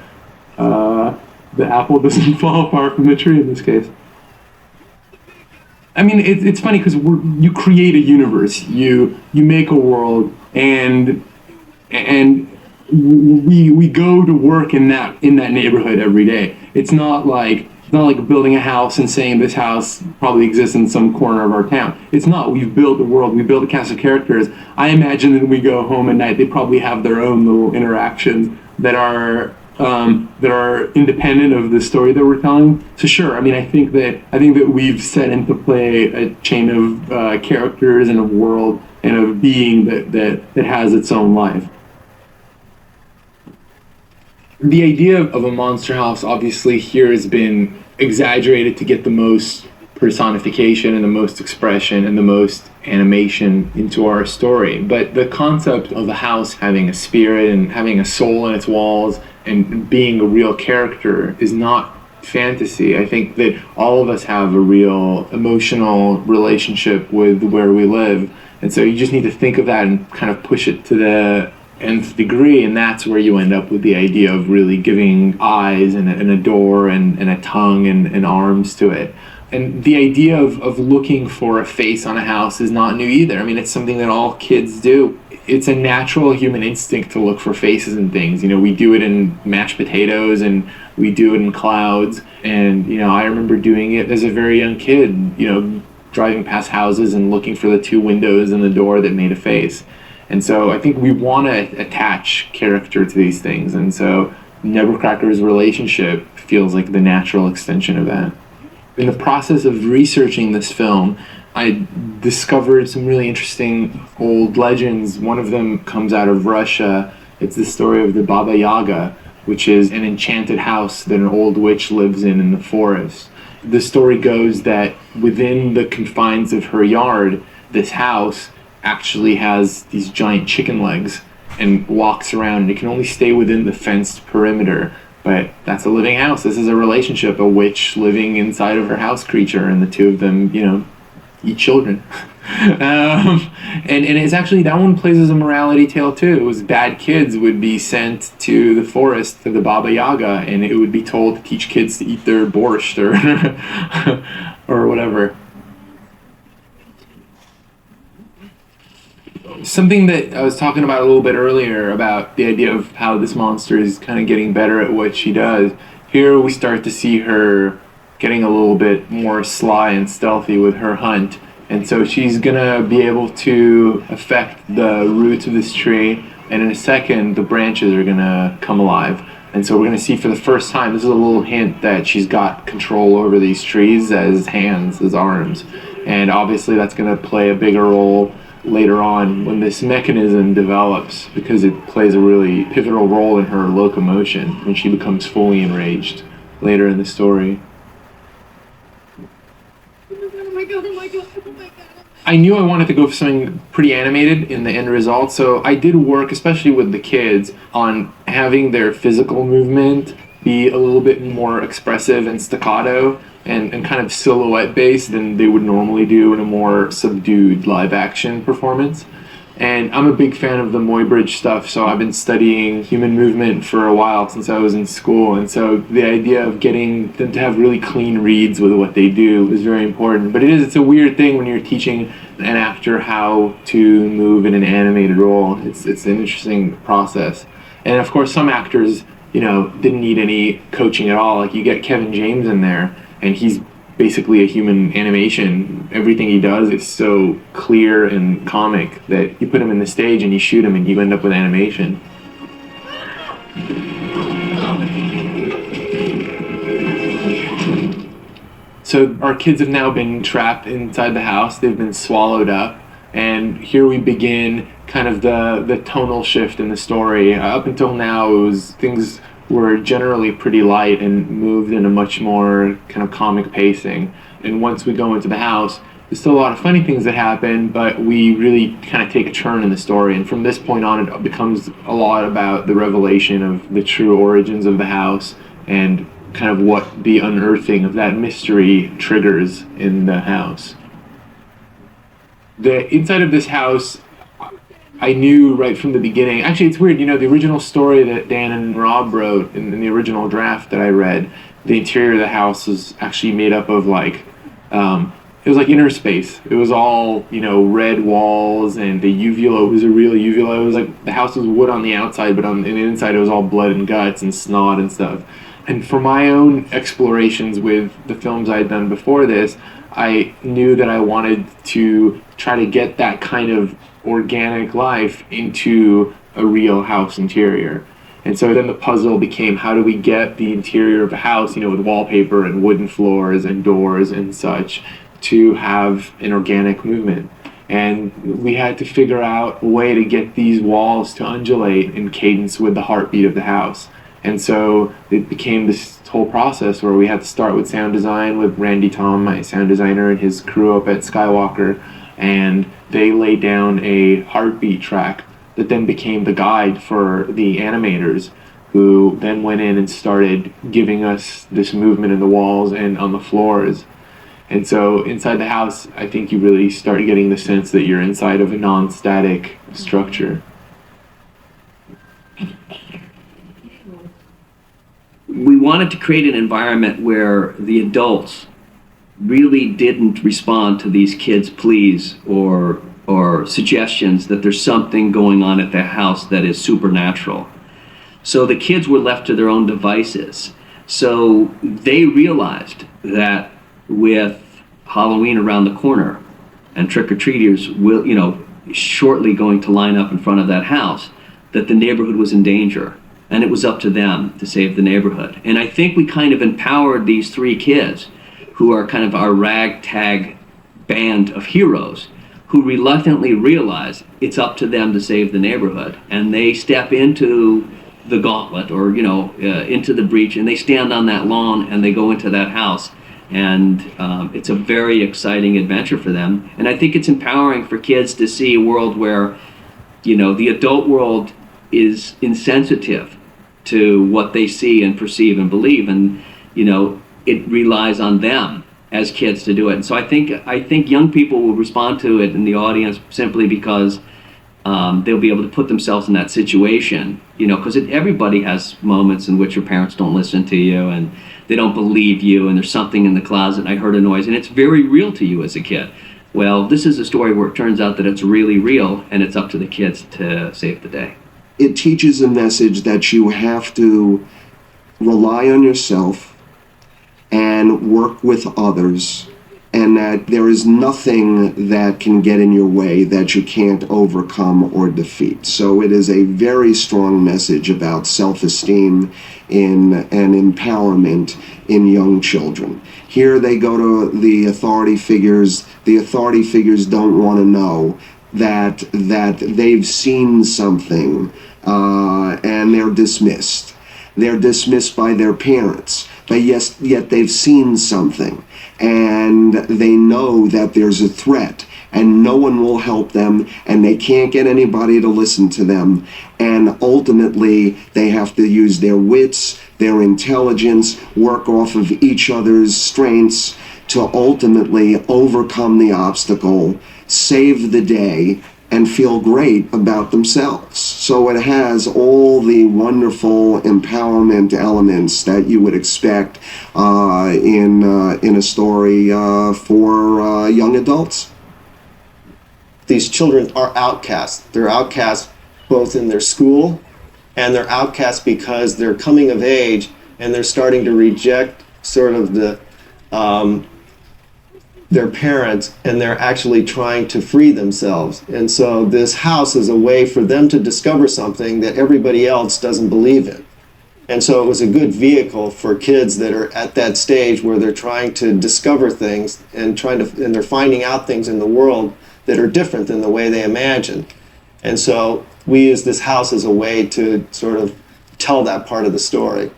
the apple doesn't fall far from the tree in this case. I mean, it's funny because you create a universe, you make a world, and we go to work in that neighborhood every day. It's not like building a house and saying this house probably exists in some corner of our town. It's not. We've built a world. We built a cast of characters. I imagine that when we go home at night, they probably have their own little interactions that are independent of the story that we're telling. So sure. I mean, I think that we've set into play a chain of characters and a world and a being that has its own life. The idea of a monster house obviously here has been exaggerated to get the most personification and the most expression and the most animation into our story. But the concept of a house having a spirit and having a soul in its walls and being a real character is not fantasy. I think that all of us have a real emotional relationship with where we live. And so you just need to think of that and kind of push it to the nth degree, and that's where you end up with the idea of really giving eyes and a door and a tongue and arms to it. And the idea of looking for a face on a house is not new either. I mean, it's something that all kids do. It's a natural human instinct to look for faces and things. We do it in mashed potatoes and we do it in clouds. And, I remember doing it as a very young kid, driving past houses and looking for the two windows and the door that made a face. And so I think we want to attach character to these things. And so Nevercracker's relationship feels like the natural extension of that. In the process of researching this film, I discovered some really interesting old legends. One of them comes out of Russia. It's the story of the Baba Yaga, which is an enchanted house that an old witch lives in the forest. The story goes that within the confines of her yard, this house actually has these giant chicken legs and walks around. It can only stay within the fenced perimeter, but that's a living house. This is a relationship, a witch living inside of her house creature, and the two of them, eat children. And it's actually, that one plays as a morality tale too. It was bad kids would be sent to the forest, to the Baba Yaga, and it would be told to teach kids to eat their borscht or whatever. Something that I was talking about a little bit earlier about the idea of how this monster is kind of getting better at what she does. Here we start to see her getting a little bit more sly and stealthy with her hunt. And so she's gonna be able to affect the roots of this tree, and in a second the branches are gonna come alive. And so we're going to see for the first time, this is a little hint that she's got control over these trees as hands, as arms. And obviously that's going to play a bigger role later on when this mechanism develops, because it plays a really pivotal role in her locomotion when she becomes fully enraged later in the story. I knew I wanted to go for something pretty animated in the end result, so I did work, especially with the kids, on having their physical movement be a little bit more expressive and staccato and kind of silhouette based than they would normally do in a more subdued live action performance. And I'm a big fan of the Muybridge stuff, so I've been studying human movement for a while since I was in school. And so the idea of getting them to have really clean reads with what they do is very important. But it's a weird thing when you're teaching an actor how to move in an animated role. It's an interesting process. And of course, some actors, didn't need any coaching at all. Like you get Kevin James in there, and he's basically a human animation. Everything he does is so clear and comic that you put him in the stage and you shoot him and you end up with animation. So our kids have now been trapped inside the house. They've been swallowed up. And here we begin kind of the tonal shift in the story. Up until now, things were generally pretty light and moved in a much more kind of comic pacing. And once we go into the house, there's still a lot of funny things that happen, but we really kind of take a turn in the story. And from this point on, it becomes a lot about the revelation of the true origins of the house and kind of what the unearthing of that mystery triggers in the house. The inside of this house, I knew right from the beginning. Actually, it's weird, the original story that Dan and Rob wrote in the original draft that I read, the interior of the house was actually made up of it was like inner space. It was all, red walls, and the uvula was a real uvula. It was like the house was wood on the outside, but on the inside it was all blood and guts and snot and stuff. And for my own explorations with the films I had done before this, I knew that I wanted to try to get that kind of organic life into a real house interior. And so then the puzzle became, how do we get the interior of a house, with wallpaper and wooden floors and doors and such, to have an organic movement. And we had to figure out a way to get these walls to undulate in cadence with the heartbeat of the house. And so it became this whole process where we had to start with sound design with Randy Tom, my sound designer, and his crew up at Skywalker, and they laid down a heartbeat track that then became the guide for the animators, who then went in and started giving us this movement in the walls and on the floors. And so inside the house, I think you really start getting the sense that you're inside of a non-static structure. We wanted to create an environment where the adults really didn't respond to these kids' pleas or suggestions that there's something going on at their house that is supernatural. So the kids were left to their own devices. So they realized that with Halloween around the corner and trick-or-treaters will, shortly going to line up in front of that house, that the neighborhood was in danger. And it was up to them to save the neighborhood. And I think we kind of empowered these three kids, who are kind of our ragtag band of heroes, who reluctantly realize it's up to them to save the neighborhood. And they step into the gauntlet, or into the breach, and they stand on that lawn and they go into that house. And it's a very exciting adventure for them. And I think it's empowering for kids to see a world where, the adult world is insensitive to what they see and perceive and believe, and it relies on them as kids to do it. And so I think young people will respond to it in the audience simply because they'll be able to put themselves in that situation, because everybody has moments in which your parents don't listen to you and they don't believe you, and there's something in the closet and I heard a noise, and it's very real to you as a kid. Well, this is a story where it turns out that it's really real, and it's up to the kids to save the day. It teaches a message that you have to rely on yourself and work with others and that there is nothing that can get in your way that you can't overcome or defeat. So it is a very strong message about self-esteem and empowerment in young children. Here they go to the authority figures. The authority figures don't want to know that they've seen something, and they're dismissed. They're dismissed by their parents, but yet they've seen something, and they know that there's a threat, and no one will help them, and they can't get anybody to listen to them, and ultimately they have to use their wits, their intelligence, work off of each other's strengths to ultimately overcome the obstacle, save the day, and feel great about themselves. So it has all the wonderful empowerment elements that you would expect in a story for young adults. These children are outcasts. They're outcasts both in their school, and they're outcasts because they're coming of age and they're starting to reject sort of their parents, and they're actually trying to free themselves. And so this house is a way for them to discover something that everybody else doesn't believe in. And so it was a good vehicle for kids that are at that stage where they're trying to discover things and they're finding out things in the world that are different than the way they imagined. And so we use this house as a way to sort of tell that part of the story.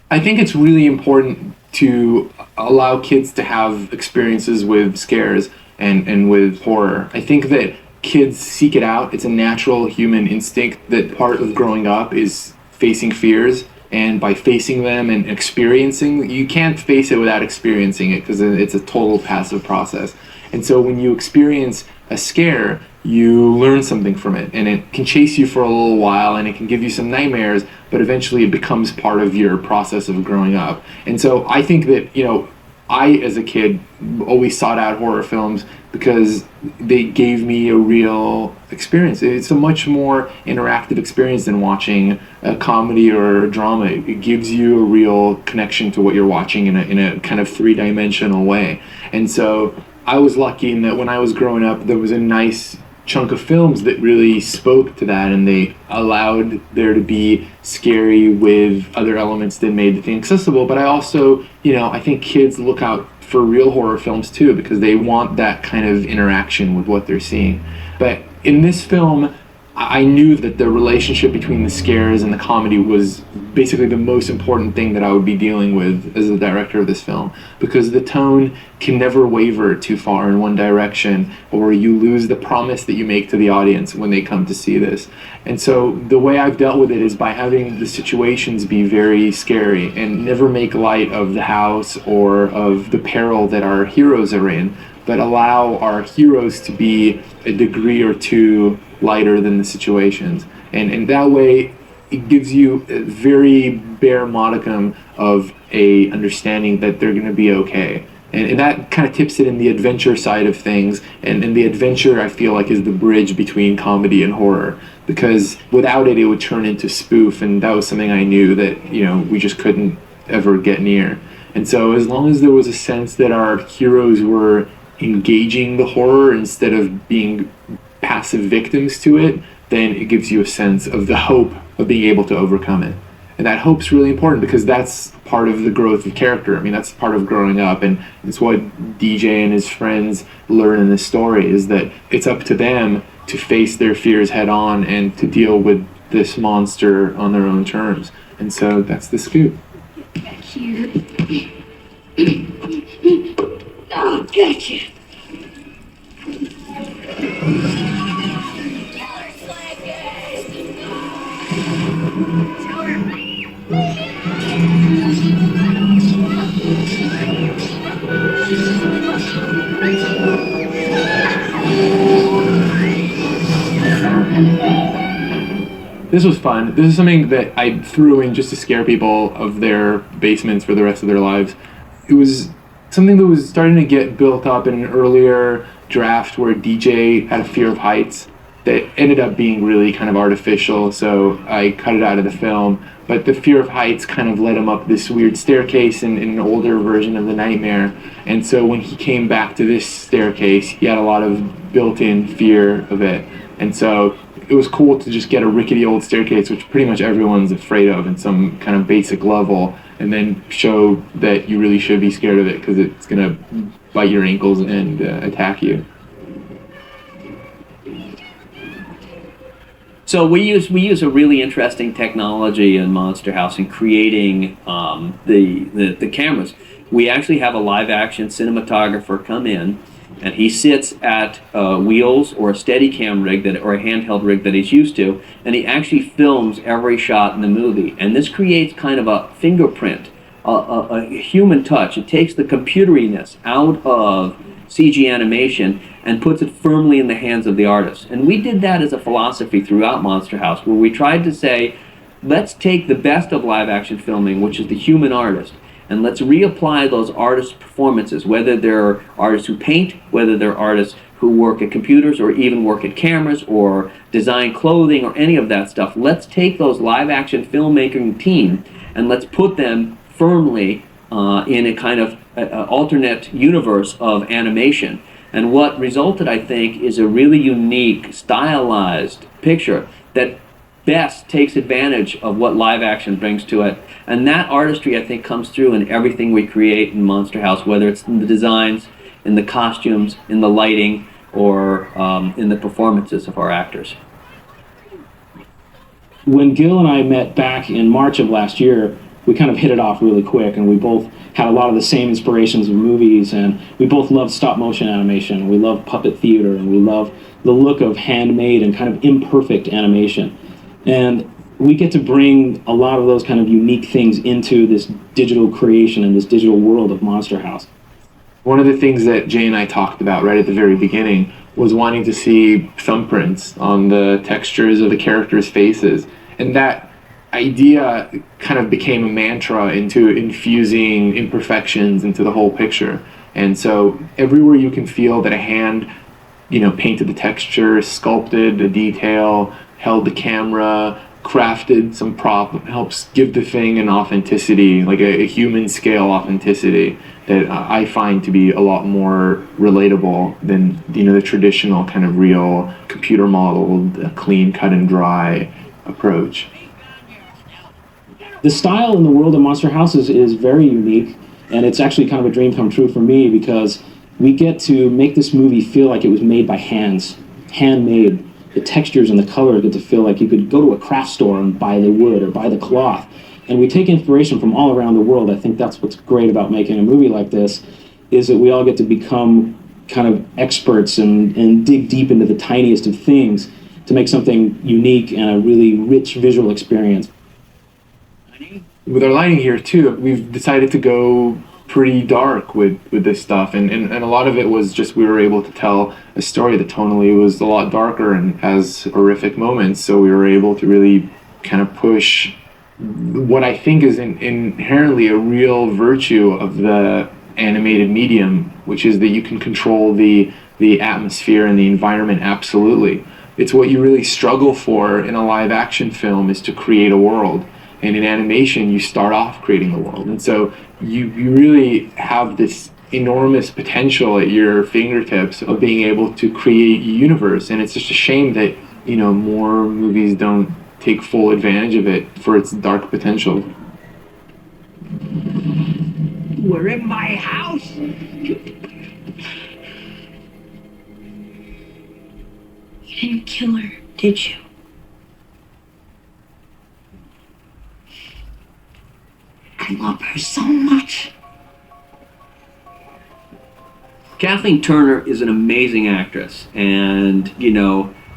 I think it's really important to allow kids to have experiences with scares and with horror. I think that kids seek it out. It's a natural human instinct that part of growing up is facing fears, and by facing them and experiencing, you can't face it without experiencing it because it's a total passive process. And so when you experience a scare, you learn something from it, and it can chase you for a little while, and it can give you some nightmares, but eventually it becomes part of your process of growing up. And so I think that, I, as a kid, always sought out horror films because they gave me a real experience. It's a much more interactive experience than watching a comedy or a drama. It gives you a real connection to what you're watching in a kind of three-dimensional way. And so I was lucky in that when I was growing up, there was a nice chunk of films that really spoke to that, and they allowed there to be scary with other elements that made the thing accessible. But I also, I think kids look out for real horror films too, because they want that kind of interaction with what they're seeing. But in this film, I knew that the relationship between the scares and the comedy was basically the most important thing that I would be dealing with as the director of this film, because the tone can never waver too far in one direction, or you lose the promise that you make to the audience when they come to see this. And so the way I've dealt with it is by having the situations be very scary and never make light of the house or of the peril that our heroes are in, but allow our heroes to be a degree or two lighter than the situations. And that way, it gives you a very bare modicum of a understanding that they're going to be okay. And that kind of tips it in the adventure side of things. And the adventure, I feel like, is the bridge between comedy and horror. Because without it, it would turn into spoof. And that was something I knew that, we just couldn't ever get near. And so as long as there was a sense that our heroes were engaging the horror instead of being passive victims to it, then it gives you a sense of the hope of being able to overcome it. And that hope's really important because that's part of the growth of character. I mean, that's part of growing up, and it's what DJ and his friends learn in this story, is that it's up to them to face their fears head on and to deal with this monster on their own terms. And so that's the scoop. Here. Oh, gotcha. This was fun. This is something that I threw in just to scare people of their basements for the rest of their lives. It was something that was starting to get built up in an earlier draft where DJ had a fear of heights. that ended up being really kind of artificial, so I cut it out of the film. But the fear of heights kind of led him up this weird staircase in an older version of The Nightmare. And so when he came back to this staircase, he had a lot of built-in fear of it. And so it was cool to just get a rickety old staircase, which pretty much everyone's afraid of in some kind of basic level, and then show that you really should be scared of it because it's going to bite your ankles and attack you. So we use a really interesting technology in Monster House in creating the cameras. We actually have a live action cinematographer come in, and he sits at wheels or a Steadicam rig or a handheld rig that he's used to, and he actually films every shot in the movie. And this creates kind of a fingerprint, a human touch. It takes the computeriness out of CG animation and puts it firmly in the hands of the artist. And we did that as a philosophy throughout Monster House, where we tried to say, let's take the best of live action filming, which is the human artist, and let's reapply those artists' performances, whether they're artists who paint, whether they're artists who work at computers or even work at cameras or design clothing or any of that stuff. Let's take those live action filmmaking team and let's put them firmly in a kind of alternate universe of animation. And what resulted, I think, is a really unique, stylized picture that best takes advantage of what live action brings to it. And that artistry, I think, comes through in everything we create in Monster House, whether it's in the designs, in the costumes, in the lighting, or in the performances of our actors. When Gil and I met back in March of last year, we kind of hit it off really quick, and we both had a lot of the same inspirations of movies, and we both love stop motion animation, we love puppet theater, and we love the look of handmade and kind of imperfect animation. And we get to bring a lot of those kind of unique things into this digital creation and this digital world of Monster House. One of the things that Jay and I talked about right at the very beginning was wanting to see thumbprints on the textures of the characters' faces. And that idea kind of became a mantra into infusing imperfections into the whole picture. And so everywhere you can feel that a hand, painted the texture, sculpted the detail, held the camera, crafted some prop, helps give the thing an authenticity, like a human scale authenticity that I find to be a lot more relatable than the traditional kind of real computer modeled, clean, cut and dry approach. The style in the world of Monster House is very unique, and it's actually kind of a dream come true for me because we get to make this movie feel like it was made by hands, handmade. The textures and the color get to feel like you could go to a craft store and buy the wood or buy the cloth. And we take inspiration from all around the world. I think that's what's great about making a movie like this, is that we all get to become kind of experts and dig deep into the tiniest of things to make something unique and a really rich visual experience. With our lighting here too, we've decided to go pretty dark with this stuff, and a lot of it was just we were able to tell a story that tonally was a lot darker and has horrific moments, so we were able to really kind of push what I think is inherently a real virtue of the animated medium, which is that you can control the atmosphere and the environment absolutely. It's what you really struggle for in a live action film, is to create a world. And in animation, you start off creating the world. And so you really have this enormous potential at your fingertips of being able to create a universe. And it's just a shame that, more movies don't take full advantage of it for its dark potential. We're in my house. You didn't kill her, did you? I love her so much. Kathleen Turner is an amazing actress, and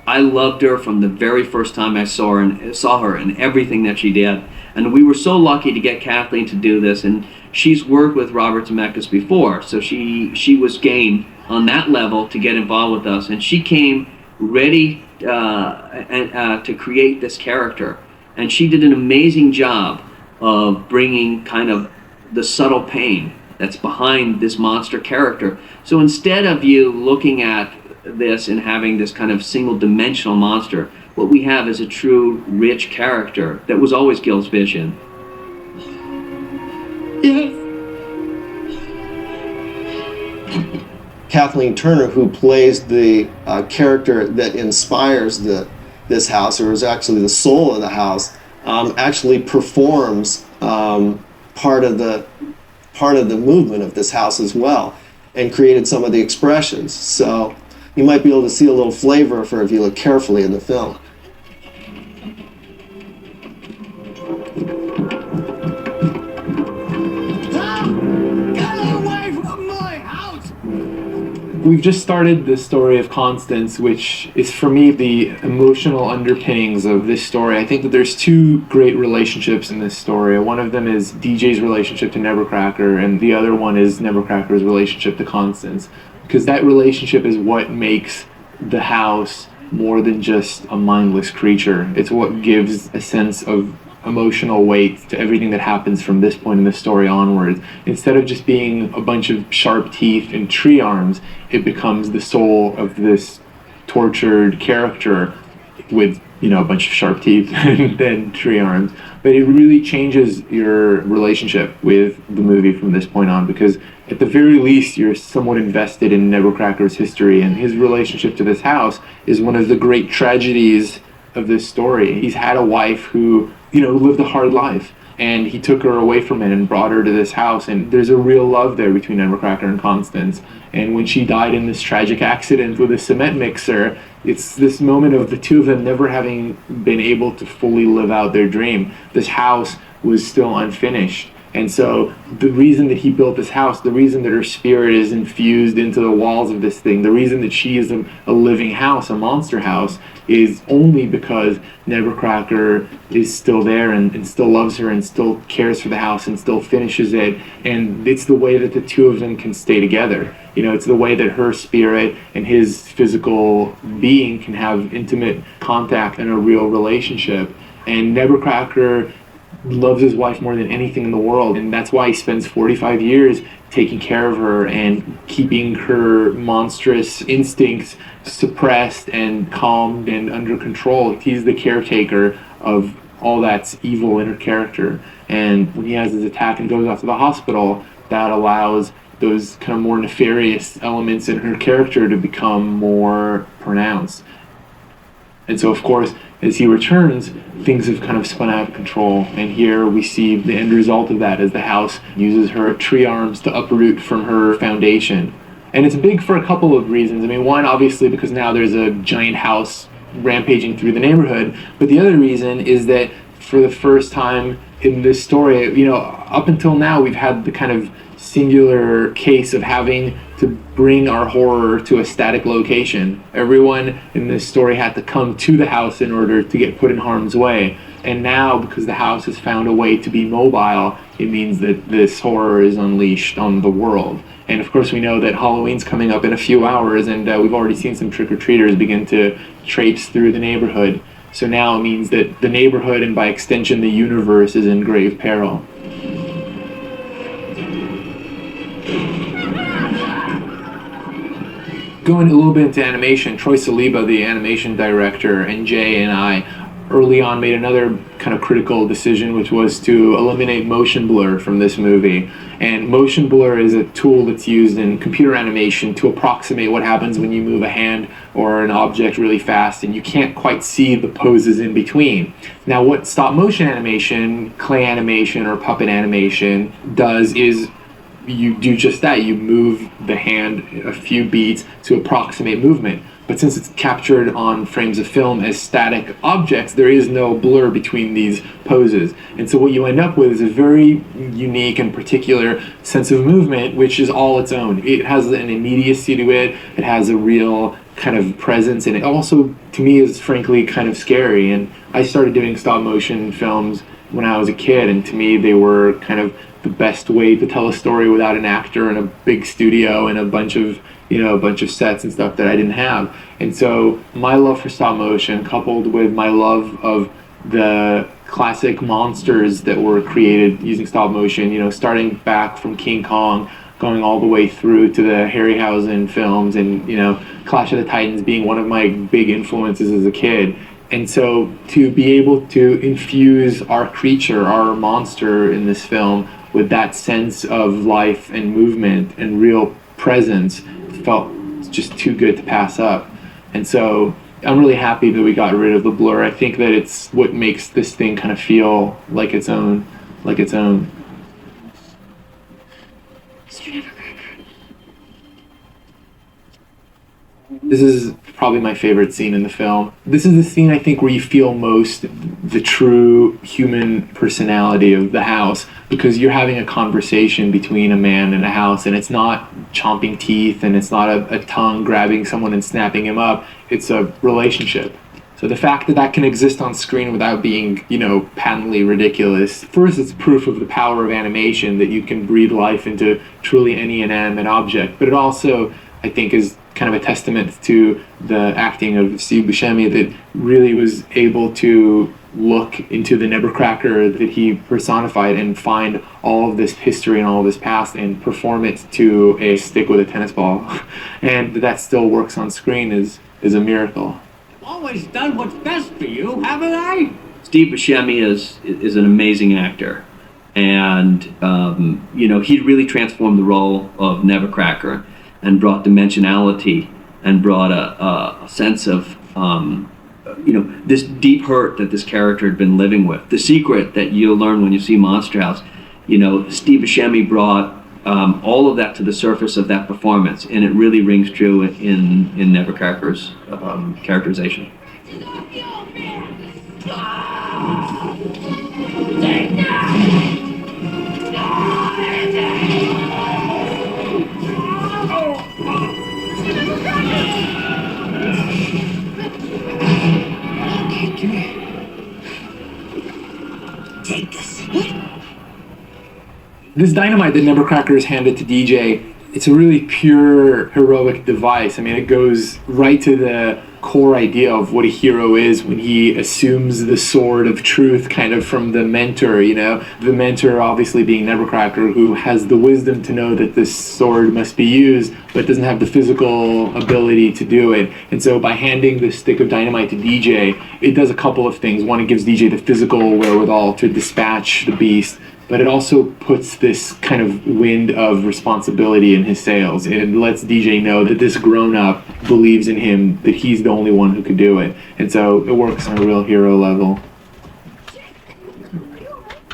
I loved her from the very first time I saw her and everything that she did. And we were so lucky to get Kathleen to do this, and she's worked with Robert Zemeckis before, so she was game on that level to get involved with us, and she came ready to create this character, and she did an amazing job of bringing kind of the subtle pain that's behind this monster character. So instead of you looking at this in having this kind of single-dimensional monster. What we have is a true, rich character that was always Gil's vision. Yes. Kathleen Turner, who plays the character that inspires this house, or is actually the soul of the house, actually performs part of the movement of this house as well, and created some of the expressions. So you might be able to see a little flavor for if you look carefully in the film. We've just started the story of Constance, which is for me the emotional underpinnings of this story. I think that there's two great relationships in this story. One of them is DJ's relationship to Nevercracker, and the other one is Nevercracker's relationship to Constance. Because that relationship is what makes the house more than just a mindless creature. It's what gives a sense of emotional weight to everything that happens from this point in the story onwards. Instead of just being a bunch of sharp teeth and tree arms, it becomes the soul of this tortured character with, you know, a bunch of sharp teeth and tree arms. But it really changes your relationship with the movie from this point on, because at the very least you're somewhat invested in Nevercracker's history, and his relationship to this house is one of the great tragedies of this story. He's had a wife who, you know, lived a hard life, and he took her away from it and brought her to this house, and there's a real love there between Nevercracker and Constance. And when she died in this tragic accident with a cement mixer, it's this moment of the two of them never having been able to fully live out their dream. This house was still unfinished. And so the reason that he built this house, the reason that her spirit is infused into the walls of this thing, the reason that she is a living house, a monster house, is only because Nevercracker is still there and still loves her and still cares for the house and still finishes it. And it's the way that the two of them can stay together. You know, it's the way that her spirit and his physical being can have intimate contact and a real relationship. And Nevercracker loves his wife more than anything in the world, and that's why he spends 45 years taking care of her and keeping her monstrous instincts suppressed and calmed and under control. He's the caretaker of all that's evil in her character. And when he has his attack and goes off to the hospital, that allows those kind of more nefarious elements in her character to become more pronounced. And so, of course, as he returns, things have kind of spun out of control. And here we see the end result of that as the house uses her tree arms to uproot from her foundation. And it's big for a couple of reasons. I mean, one, obviously, because now there's a giant house rampaging through the neighborhood. But the other reason is that for the first time in this story, you know, up until now, we've had the kind of singular case of having to bring our horror to a static location. Everyone in this story had to come to the house in order to get put in harm's way. And now, because the house has found a way to be mobile, it means that this horror is unleashed on the world. And of course, we know that Halloween's coming up in a few hours, and we've already seen some trick-or-treaters begin to traipse through the neighborhood. So now it means that the neighborhood, and by extension the universe, is in grave peril. Going a little bit into animation, Troy Saliba, the animation director, and Jay and I early on made another kind of critical decision, which was to eliminate motion blur from this movie. And motion blur is a tool that's used in computer animation to approximate what happens when you move a hand or an object really fast and you can't quite see the poses in between. Now, what stop motion animation, clay animation, or puppet animation does is you do just that. You move the hand a few beats to approximate movement. But since it's captured on frames of film as static objects, there is no blur between these poses. And so what you end up with is a very unique and particular sense of movement, which is all its own. It has an immediacy to it. It has a real kind of presence, and it also, to me, is frankly kind of scary. And I started doing stop motion films when I was a kid, and to me, they were kind of the best way to tell a story without an actor and a big studio and a bunch of sets and stuff that I didn't have. And so my love for stop motion, coupled with my love of the classic monsters that were created using stop motion, you know, starting back from King Kong going all the way through to the Harryhausen films, and Clash of the Titans being one of my big influences as a kid. And so to be able to infuse our creature, our monster in this film with that sense of life and movement and real presence felt just too good to pass up. And so I'm really happy that we got rid of the blur. I think that it's what makes this thing kind of feel like its own. This is probably my favorite scene in the film. This is the scene, I think, where you feel most the true human personality of the house, because you're having a conversation between a man and a house, and it's not chomping teeth, and it's not a tongue grabbing someone and snapping him up. It's a relationship. So the fact that that can exist on screen without being, patently ridiculous, first, it's proof of the power of animation, that you can breathe life into truly any inanimate object. But it also, I think, is kind of a testament to the acting of Steve Buscemi, that really was able to look into the Nebuchadnezzar that he personified and find all of this history and all of this past and perform it to a stick with a tennis ball. And that still works on screen is a miracle. Always done what's best for you, haven't I? Steve Buscemi is an amazing actor, and he really transformed the role of Nebuchadnezzar and brought dimensionality and brought a sense of this deep hurt that this character had been living with. The secret that you'll learn when you see Monster House, Steve Buscemi brought all of that to the surface of that performance, and it really rings true in Nebuchadnezzar's characterization. Take this. This dynamite that Nebuchadnezzar is handed to DJ, it's a really pure, heroic device. I mean, it goes right to the core idea of what a hero is when he assumes the sword of truth kind of from the mentor, The mentor obviously being Nebuchadnezzar, who has the wisdom to know that this sword must be used, but doesn't have the physical ability to do it. And so by handing this stick of dynamite to DJ, it does a couple of things. One, it gives DJ the physical wherewithal to dispatch the beast, but it also puts this kind of wind of responsibility in his sails. It lets DJ know that this grown-up believes in him, that he's the only one who could do it. And so it works on a real hero level.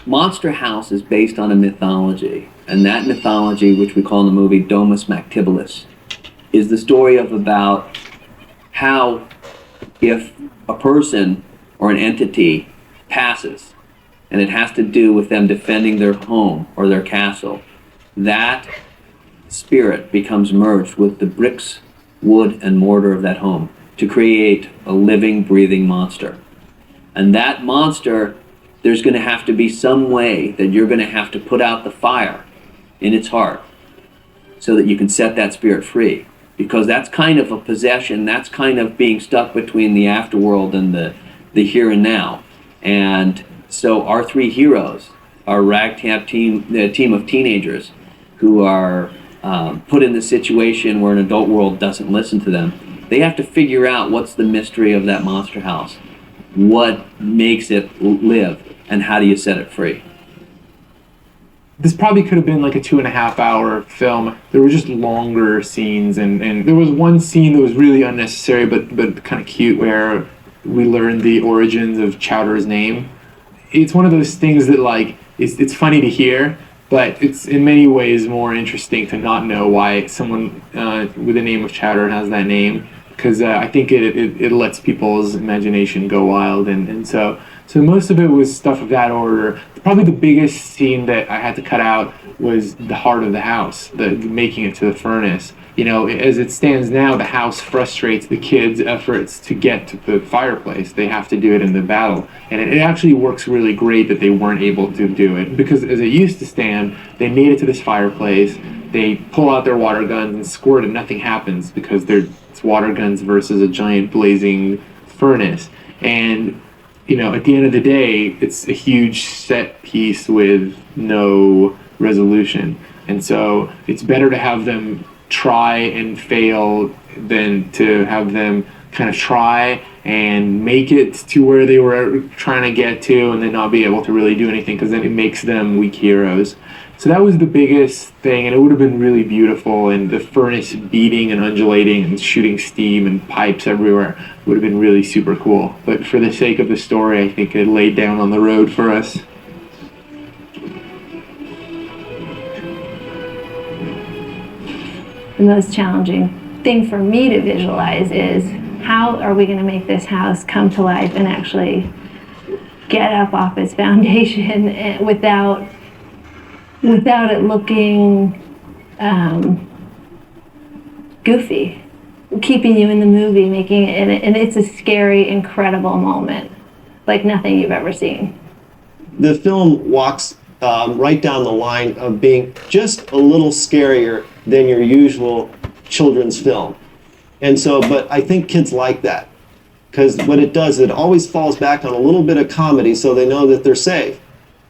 Monster House is based on a mythology, and that mythology, which we call in the movie Domus Mactibilis, is the story of about how if a person or an entity passes, and it has to do with them defending their home or their castle, that spirit becomes merged with the bricks, wood, and mortar of that home to create a living, breathing monster. And that monster, there's going to have to be some way that you're going to have to put out the fire in its heart so that you can set that spirit free. Because that's kind of a possession, that's kind of being stuck between the afterworld and the here and now. And so our three heroes, our ragtag team, the team of teenagers who are put in the situation where an adult world doesn't listen to them, they have to figure out what's the mystery of that monster house, what makes it live, and how do you set it free. This probably could have been like a 2.5-hour film. There were just longer scenes, and there was one scene that was really unnecessary but kind of cute, where we learned the origins of Chowder's name. It's one of those things that, like, it's funny to hear, but it's in many ways more interesting to not know why someone with the name of Chowder has that name, because I think it lets people's imagination go wild, and so most of it was stuff of that order. Probably the biggest scene that I had to cut out was the heart of the house, the making it to the furnace. As it stands now, the house frustrates the kids' efforts to get to the fireplace. They have to do it in the battle. And it actually works really great that they weren't able to do it, because as it used to stand, they made it to this fireplace, they pull out their water guns and squirt, and nothing happens because it's water guns versus a giant blazing furnace. And at the end of the day, it's a huge set piece with no resolution. And so it's better to have them try and fail than to have them kind of try and make it to where they were trying to get to and then not be able to really do anything, because then it makes them weak heroes. So that was the biggest thing, and it would have been really beautiful, and the furnace beating and undulating and shooting steam and pipes everywhere would have been really super cool. But for the sake of the story, I think it laid down on the road for us. The most challenging thing for me to visualize is how are we going to make this house come to life and actually get up off its foundation without it looking goofy, keeping you in the movie, making it, and it's a scary, incredible moment, like nothing you've ever seen. The film walks right down the line of being just a little scarier than your usual children's film. And so, but I think kids like that, because what it does, it always falls back on a little bit of comedy so they know that they're safe.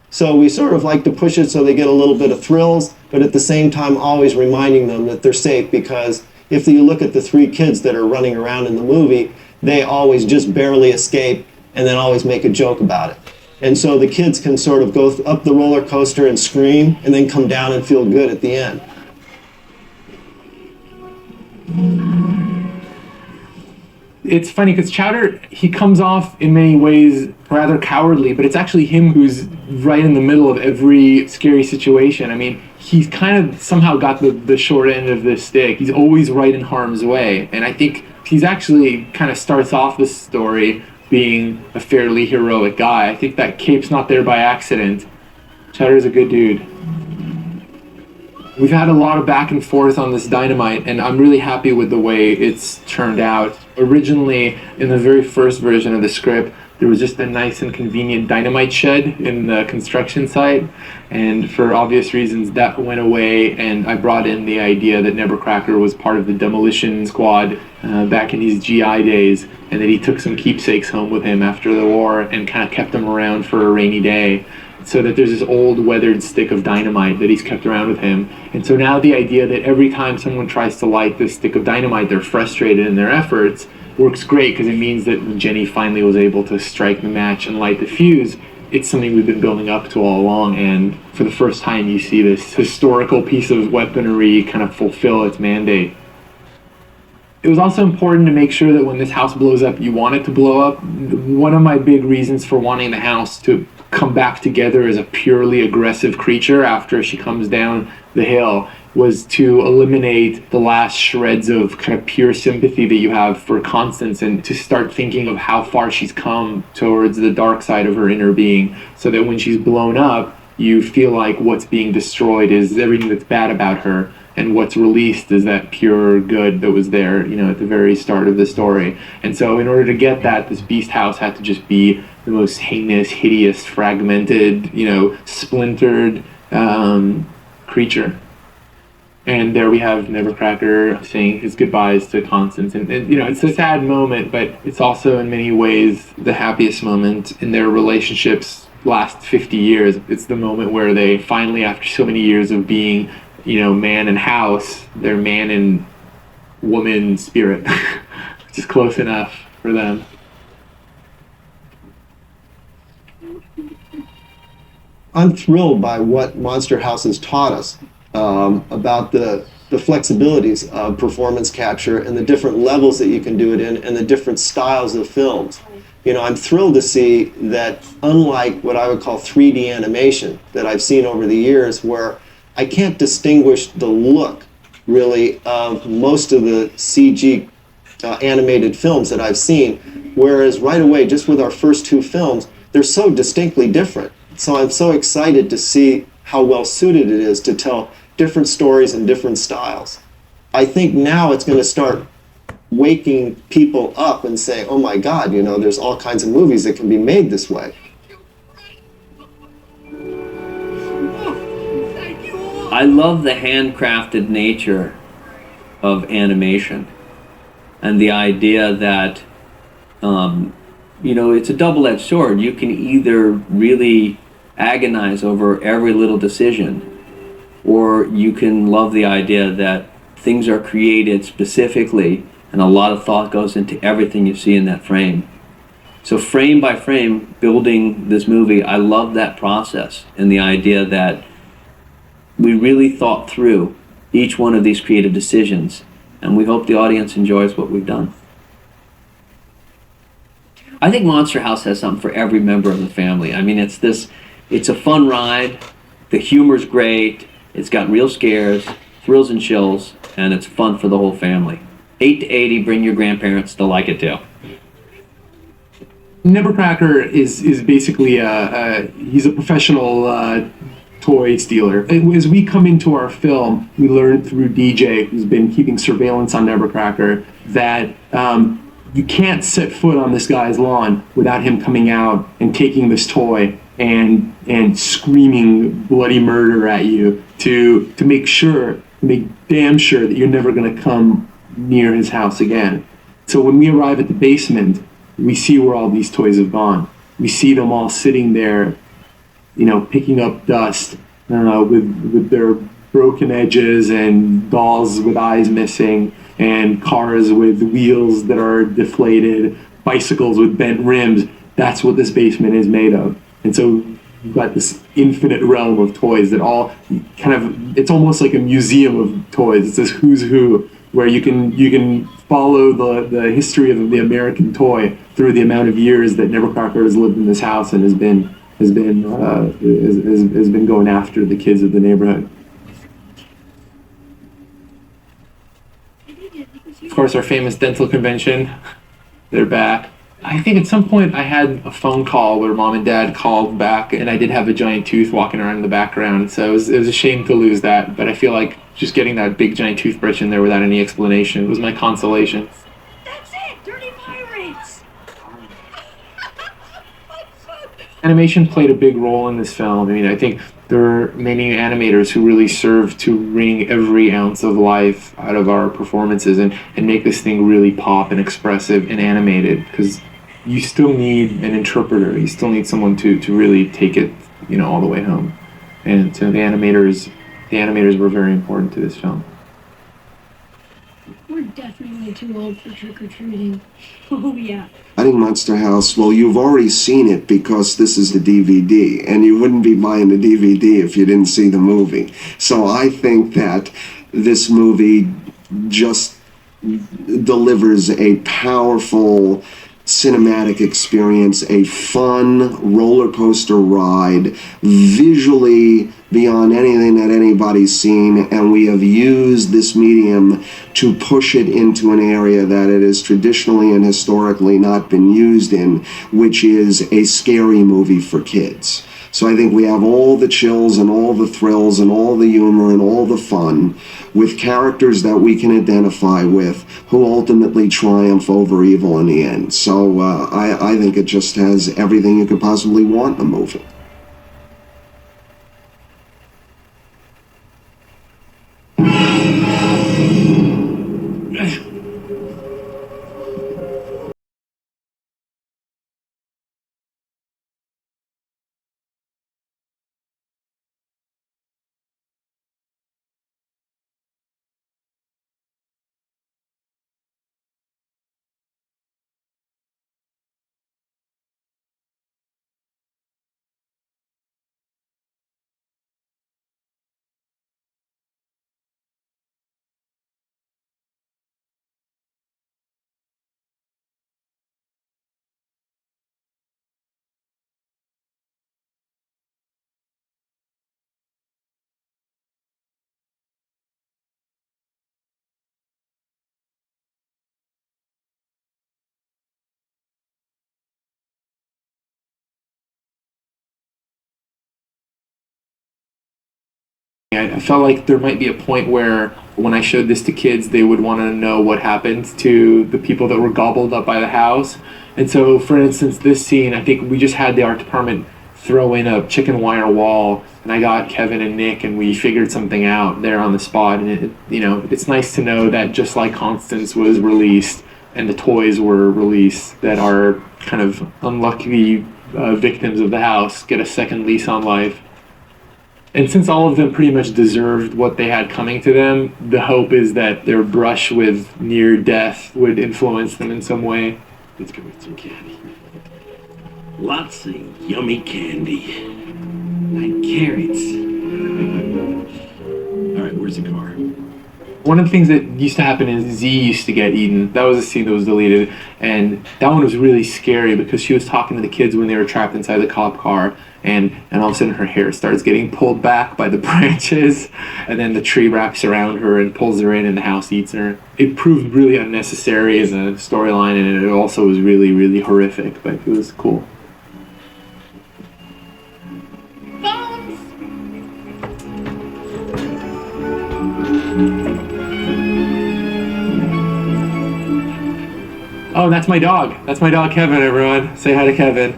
So we sort of like to push it so they get a little bit of thrills, but at the same time always reminding them that they're safe, because if you look at the three kids that are running around in the movie, they always just barely escape and then always make a joke about it. And so the kids can sort of go up the roller coaster and scream and then come down and feel good at the end. It's funny because Chowder, he comes off in many ways rather cowardly, but it's actually him who's right in the middle of every scary situation. I mean, he's kind of somehow got the short end of this stick. He's always right in harm's way. And I think he's actually kind of starts off the story being a fairly heroic guy. I think that cape's not there by accident. Chowder's a good dude. We've had a lot of back and forth on this dynamite, and I'm really happy with the way it's turned out. Originally, in the very first version of the script, there was just a nice and convenient dynamite shed in the construction site, and for obvious reasons that went away, and I brought in the idea that Nevercracker was part of the demolition squad back in his GI days, and that he took some keepsakes home with him after the war and kind of kept them around for a rainy day. So that there's this old weathered stick of dynamite that he's kept around with him. And so now the idea that every time someone tries to light this stick of dynamite, they're frustrated in their efforts, works great, because it means that when Jenny finally was able to strike the match and light the fuse, it's something we've been building up to all along. And for the first time, you see this historical piece of weaponry kind of fulfill its mandate. It was also important to make sure that when this house blows up, you want it to blow up. One of my big reasons for wanting the house to come back together as a purely aggressive creature after she comes down the hill was to eliminate the last shreds of kind of pure sympathy that you have for Constance, and to start thinking of how far she's come towards the dark side of her inner being, so that when she's blown up, you feel like what's being destroyed is everything that's bad about her, and what's released is that pure good that was there, you know, at the very start of the story. And so in order to get that, this beast house had to just be the most heinous, hideous, fragmented, you know, splintered creature. And there we have Nevercracker saying his goodbyes to Constance. And, you know, it's a sad moment, but it's also in many ways the happiest moment in their relationship's last 50 years. It's the moment where they finally, after so many years of being, you know, man and house, they're man and woman spirit, which is close enough for them. I'm thrilled by what Monster House has taught us about the flexibilities of performance capture and the different levels that you can do it in and the different styles of films. You know, I'm thrilled to see that, unlike what I would call 3D animation that I've seen over the years, where I can't distinguish the look, really, of most of the CG animated films that I've seen, whereas right away, just with our first two films, they're so distinctly different. So I'm so excited to see how well suited it is to tell different stories in different styles. I think now it's going to start waking people up and saying, oh my God, you know, there's all kinds of movies that can be made this way. I love the handcrafted nature of animation and the idea that, you know, it's a double-edged sword. You can either really agonize over every little decision or you can love the idea that things are created specifically and a lot of thought goes into everything you see in that frame. So frame by frame, building this movie, I love that process and the idea that we really thought through each one of these creative decisions, and we hope the audience enjoys what we've done. I think Monster House has something for every member of the family. I mean, it's a fun ride, the humor's great, it's got real scares, thrills and chills, and it's fun for the whole family. 8 to 80, bring your grandparents, they'll like it too. Nevercracker is basically he's a professional toy stealer. As we come into our film, we learn through DJ, who's been keeping surveillance on Nevercracker, that you can't set foot on this guy's lawn without him coming out and taking this toy and screaming bloody murder at you to make damn sure that you're never going to come near his house again. So when we arrive at the basement, we see where all these toys have gone. We see them all sitting there, picking up dust, with their broken edges and dolls with eyes missing and cars with wheels that are deflated, bicycles with bent rims. That's what this basement is made of. And so you've got this infinite realm of toys that all it's almost like a museum of toys. It's this who's who, where you can follow the history of the American toy through the amount of years that Nevercracker has lived in this house and has been going after the kids of the neighborhood. Of course, our famous dental convention, they're back. I think at some point I had a phone call where mom and dad called back, and I did have a giant tooth walking around in the background, so it was a shame to lose that, but I feel like just getting that big giant toothbrush in there without any explanation was my consolation. That's it! Dirty pirates! Animation played a big role in this film. I mean, I think there are many animators who really serve to wring every ounce of life out of our performances and make this thing really pop and expressive and animated, because you still need an interpreter. You still need someone to really take it, all the way home. And so the animators were very important to this film. We're definitely too old for trick-or-treating. Oh, yeah. I think Monster House, well, you've already seen it because this is the DVD, and you wouldn't be buying the DVD if you didn't see the movie. So I think that this movie just delivers a powerful cinematic experience, a fun roller coaster ride, visually beyond anything that anybody's seen, and we have used this medium to push it into an area that it has traditionally and historically not been used in, which is a scary movie for kids. So I think we have all the chills and all the thrills and all the humor and all the fun with characters that we can identify with who ultimately triumph over evil in the end. So I think it just has everything you could possibly want in a movie. I felt like there might be a point where when I showed this to kids, they would want to know what happened to the people that were gobbled up by the house. And so, for instance, this scene, I think we just had the art department throw in a chicken wire wall, and I got Kevin and Nick, and we figured something out there on the spot. And it's nice to know that just like Constance was released and the toys were released, that our kind of unlucky victims of the house get a second lease on life. And since all of them pretty much deserved what they had coming to them, the hope is that their brush with near death would influence them in some way. Let's go get some candy. Lots of yummy candy. Like carrots. All right, where's the car? One of the things that used to happen is Z used to get eaten. That was a scene that was deleted. And that one was really scary because she was talking to the kids when they were trapped inside the cop car. And all of a sudden her hair starts getting pulled back by the branches. And then the tree wraps around her and pulls her in and the house eats her. It proved really unnecessary as a storyline, and it also was really, really horrific, but it was cool. Phones! Oh, that's my dog. That's my dog, Kevin, everyone. Say hi to Kevin.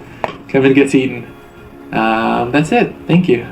Kevin gets eaten. That's it. Thank you.